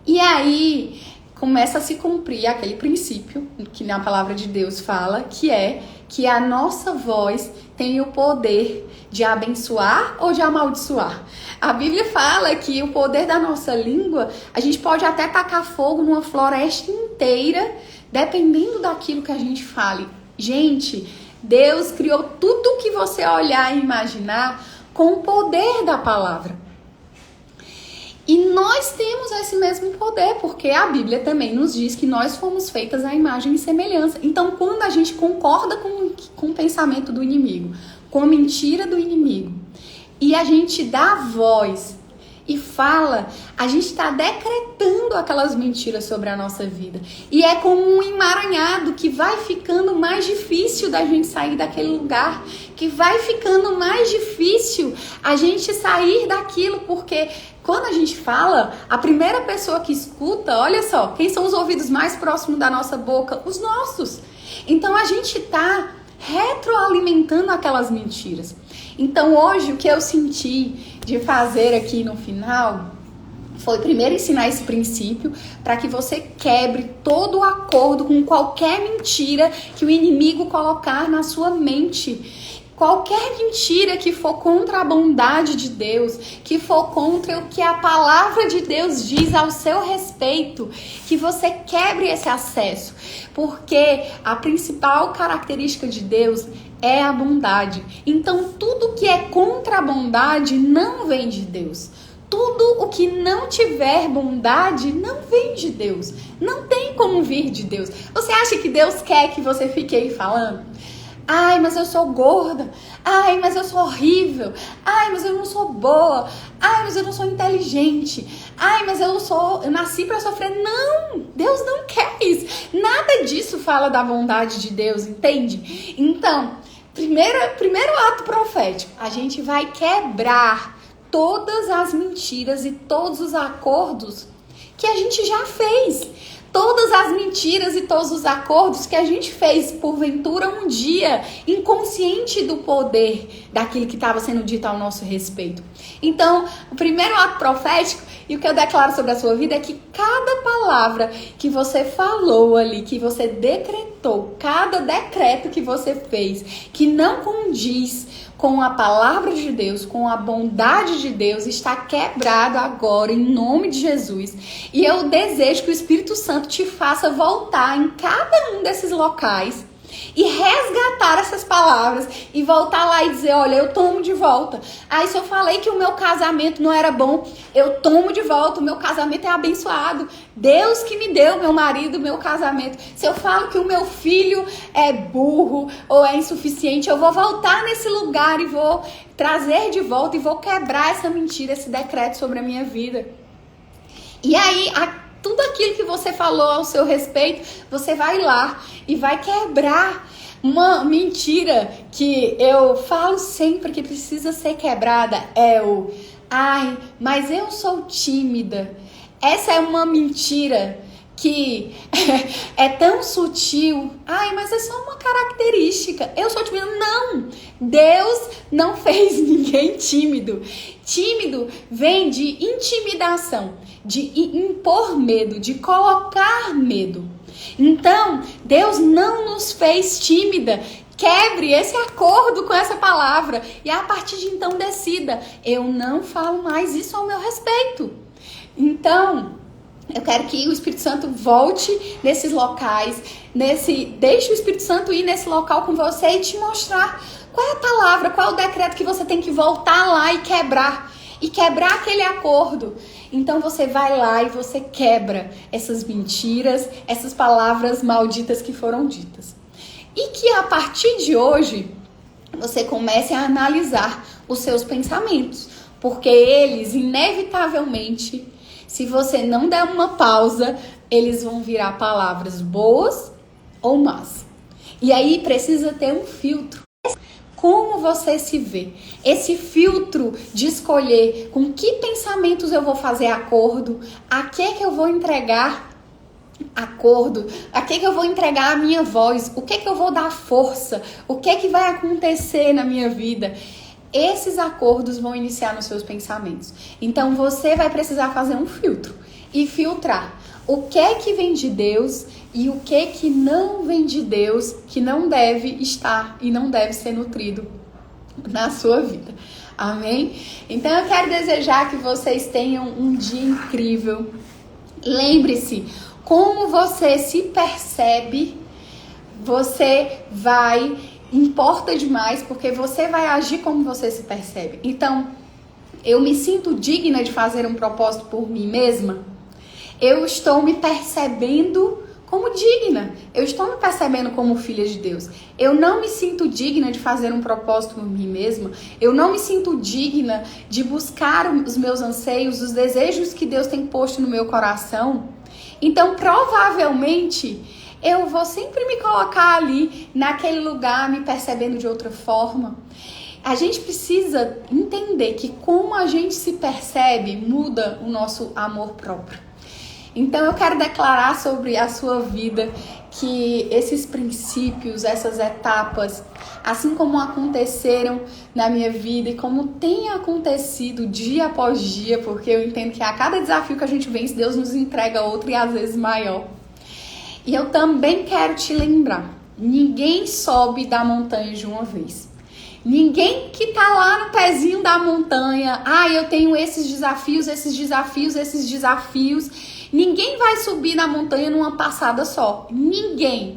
E aí começa a se cumprir aquele princípio que na palavra de Deus fala, que é que a nossa voz tem o poder de abençoar ou de amaldiçoar. A Bíblia fala que o poder da nossa língua, a gente pode até tacar fogo numa floresta inteira, dependendo daquilo que a gente fale. Gente, Deus criou tudo que você olhar e imaginar com o poder da palavra. E nós temos esse mesmo poder, porque a Bíblia também nos diz que nós fomos feitas à imagem e semelhança. Então, quando a gente concorda com o pensamento do inimigo, com a mentira do inimigo, e a gente dá voz e fala, a gente está decretando aquelas mentiras sobre a nossa vida. E é como um emaranhado que vai ficando mais difícil da gente sair daquele lugar, que vai ficando mais difícil a gente sair daquilo, porque quando a gente fala, a primeira pessoa que escuta, olha só, quem são os ouvidos mais próximos da nossa boca? Os nossos. Então a gente está retroalimentando aquelas mentiras. Então hoje o que eu senti de fazer aqui no final foi primeiro ensinar esse princípio para que você quebre todo o acordo com qualquer mentira que o inimigo colocar na sua mente. Qualquer mentira que for contra a bondade de Deus, que for contra o que a palavra de Deus diz ao seu respeito, que você quebre esse acesso, porque a principal característica de Deus é a bondade. Então tudo que é contra a bondade não vem de Deus. Tudo o que não tiver bondade não vem de Deus. Não tem como vir de Deus. Você acha que Deus quer que você fique aí falando? Ai, mas eu sou gorda. Ai, mas eu sou horrível. Ai, mas eu não sou boa. Ai, mas eu não sou inteligente. Ai, mas eu nasci pra sofrer. Não, Deus não quer isso. Nada disso fala da bondade de Deus, entende? Então, primeiro ato profético, a gente vai quebrar todas as mentiras e todos os acordos que a gente já fez. Todas as mentiras e todos os acordos que a gente fez, porventura, um dia, inconsciente do poder daquilo que estava sendo dito ao nosso respeito. Então, o primeiro ato profético, e o que eu declaro sobre a sua vida, é que cada palavra que você falou ali, que você decretou, cada decreto que você fez, que não condiz com a palavra de Deus, com a bondade de Deus, está quebrado agora, em nome de Jesus. E eu desejo que o Espírito Santo te faça voltar em cada um desses locais e resgatar essas palavras e voltar lá e dizer, olha, eu tomo de volta. Aí se eu falei que o meu casamento não era bom, eu tomo de volta, o meu casamento é abençoado. Deus que me deu meu marido, meu casamento. Se eu falo que o meu filho é burro ou é insuficiente, eu vou voltar nesse lugar e vou trazer de volta e vou quebrar essa mentira, esse decreto sobre a minha vida. E aí, tudo aquilo que você falou ao seu respeito, você vai lá e vai quebrar uma mentira que eu falo sempre que precisa ser quebrada. Ai, mas eu sou tímida. Essa é uma mentira que é tão sutil. Ai, mas é só uma característica. Eu sou tímida. Não! Deus não fez ninguém tímido. Tímido vem de intimidação, de impor medo, de colocar medo. Então, Deus não nos fez tímida. Quebre esse acordo com essa palavra e a partir de então decida, eu não falo mais isso ao meu respeito. Então, eu quero que o Espírito Santo volte nesses locais, deixe o Espírito Santo ir nesse local com você e te mostrar qual é a palavra, qual é o decreto que você tem que voltar lá e quebrar aquele acordo. Então você vai lá e você quebra essas mentiras, essas palavras malditas que foram ditas. E que a partir de hoje você comece a analisar os seus pensamentos, porque eles inevitavelmente, se você não der uma pausa, eles vão virar palavras boas ou más. E aí precisa ter um filtro. Como você se vê? Esse filtro de escolher com que pensamentos eu vou fazer acordo, a que eu vou entregar acordo, a que eu vou entregar a minha voz, o que eu vou dar força, o que vai acontecer na minha vida. Esses acordos vão iniciar nos seus pensamentos. Então você vai precisar fazer um filtro e filtrar o que vem de Deus e o que não vem de Deus, que não deve estar e não deve ser nutrido na sua vida. Amém? Então eu quero desejar que vocês tenham um dia incrível. Lembre-se, como você se percebe, você importa demais, porque você vai agir como você se percebe. Então, eu me sinto digna de fazer um propósito por mim mesma? Eu estou me percebendo como digna. Eu estou me percebendo como filha de Deus. Eu não me sinto digna de fazer um propósito por mim mesma. Eu não me sinto digna de buscar os meus anseios, os desejos que Deus tem posto no meu coração. Então, provavelmente, eu vou sempre me colocar ali, naquele lugar, me percebendo de outra forma. A gente precisa entender que como a gente se percebe, muda o nosso amor próprio. Então eu quero declarar sobre a sua vida que esses princípios, essas etapas, assim como aconteceram na minha vida e como tem acontecido dia após dia, porque eu entendo que a cada desafio que a gente vence, Deus nos entrega outro e às vezes maior. E eu também quero te lembrar, ninguém sobe da montanha de uma vez. Ninguém que tá lá no pezinho da montanha, eu tenho esses desafios. Ninguém vai subir na montanha numa passada só. Ninguém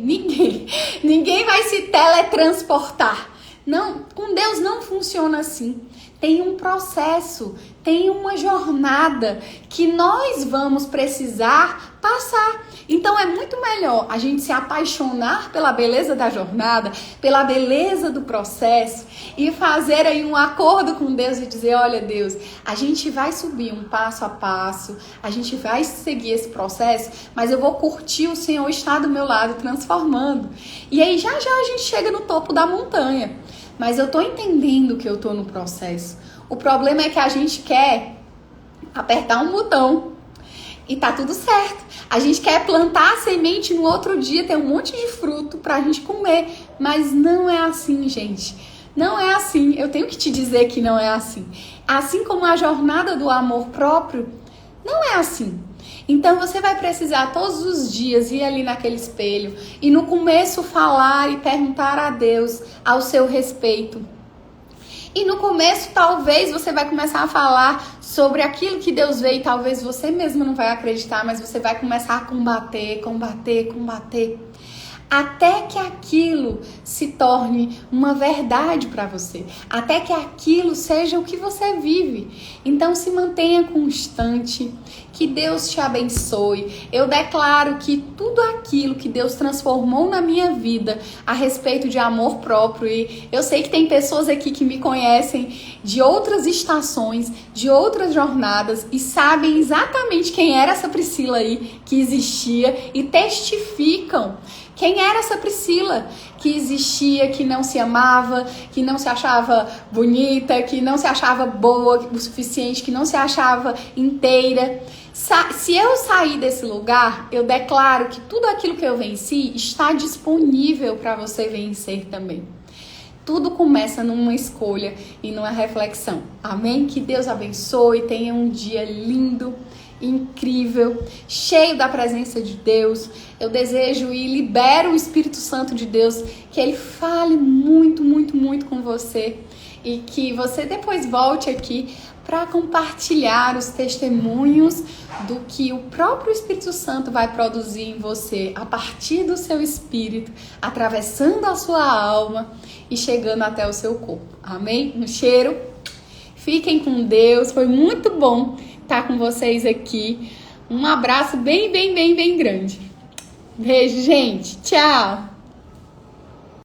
vai se teletransportar. Não, com Deus não funciona assim. Tem um processo, tem uma jornada que nós vamos precisar passar. Então é muito melhor a gente se apaixonar pela beleza da jornada, pela beleza do processo e fazer aí um acordo com Deus e dizer, olha Deus, a gente vai subir um passo a passo, a gente vai seguir esse processo, mas eu vou curtir o Senhor estar do meu lado transformando. E aí já a gente chega no topo da montanha. Mas eu tô entendendo que eu tô no processo. O problema é que a gente quer apertar um botão e tá tudo certo. A gente quer plantar a semente no outro dia, ter um monte de fruto pra gente comer. Mas não é assim, gente. Não é assim. Eu tenho que te dizer que não é assim. Assim como a jornada do amor próprio, não é assim. Então você vai precisar todos os dias ir ali naquele espelho e no começo falar e perguntar a Deus ao seu respeito. E no começo talvez você vai começar a falar sobre aquilo que Deus vê e talvez você mesmo não vai acreditar, mas você vai começar a combater. até que aquilo se torne uma verdade para você, até que aquilo seja o que você vive. Então se mantenha constante, que Deus te abençoe. Eu declaro que tudo aquilo que Deus transformou na minha vida a respeito de amor próprio, e eu sei que tem pessoas aqui que me conhecem de outras estações, de outras jornadas e sabem exatamente quem era essa Priscila aí que existia e testificam. Quem era essa Priscila que existia, que não se amava, que não se achava bonita, que não se achava boa o suficiente, que não se achava inteira? Se eu sair desse lugar, eu declaro que tudo aquilo que eu venci está disponível para você vencer também. Tudo começa numa escolha e numa reflexão. Amém? Que Deus abençoe, tenha um dia lindo, incrível, cheio da presença de Deus. Eu desejo e libero o Espírito Santo de Deus, que Ele fale muito, muito, muito com você e que você depois volte aqui para compartilhar os testemunhos do que o próprio Espírito Santo vai produzir em você a partir do seu espírito, atravessando a sua alma e chegando até o seu corpo. Amém? Um cheiro. Fiquem com Deus. Foi muito bom estar com vocês aqui. Um abraço bem, bem, bem, bem grande. Beijo, gente. Tchau.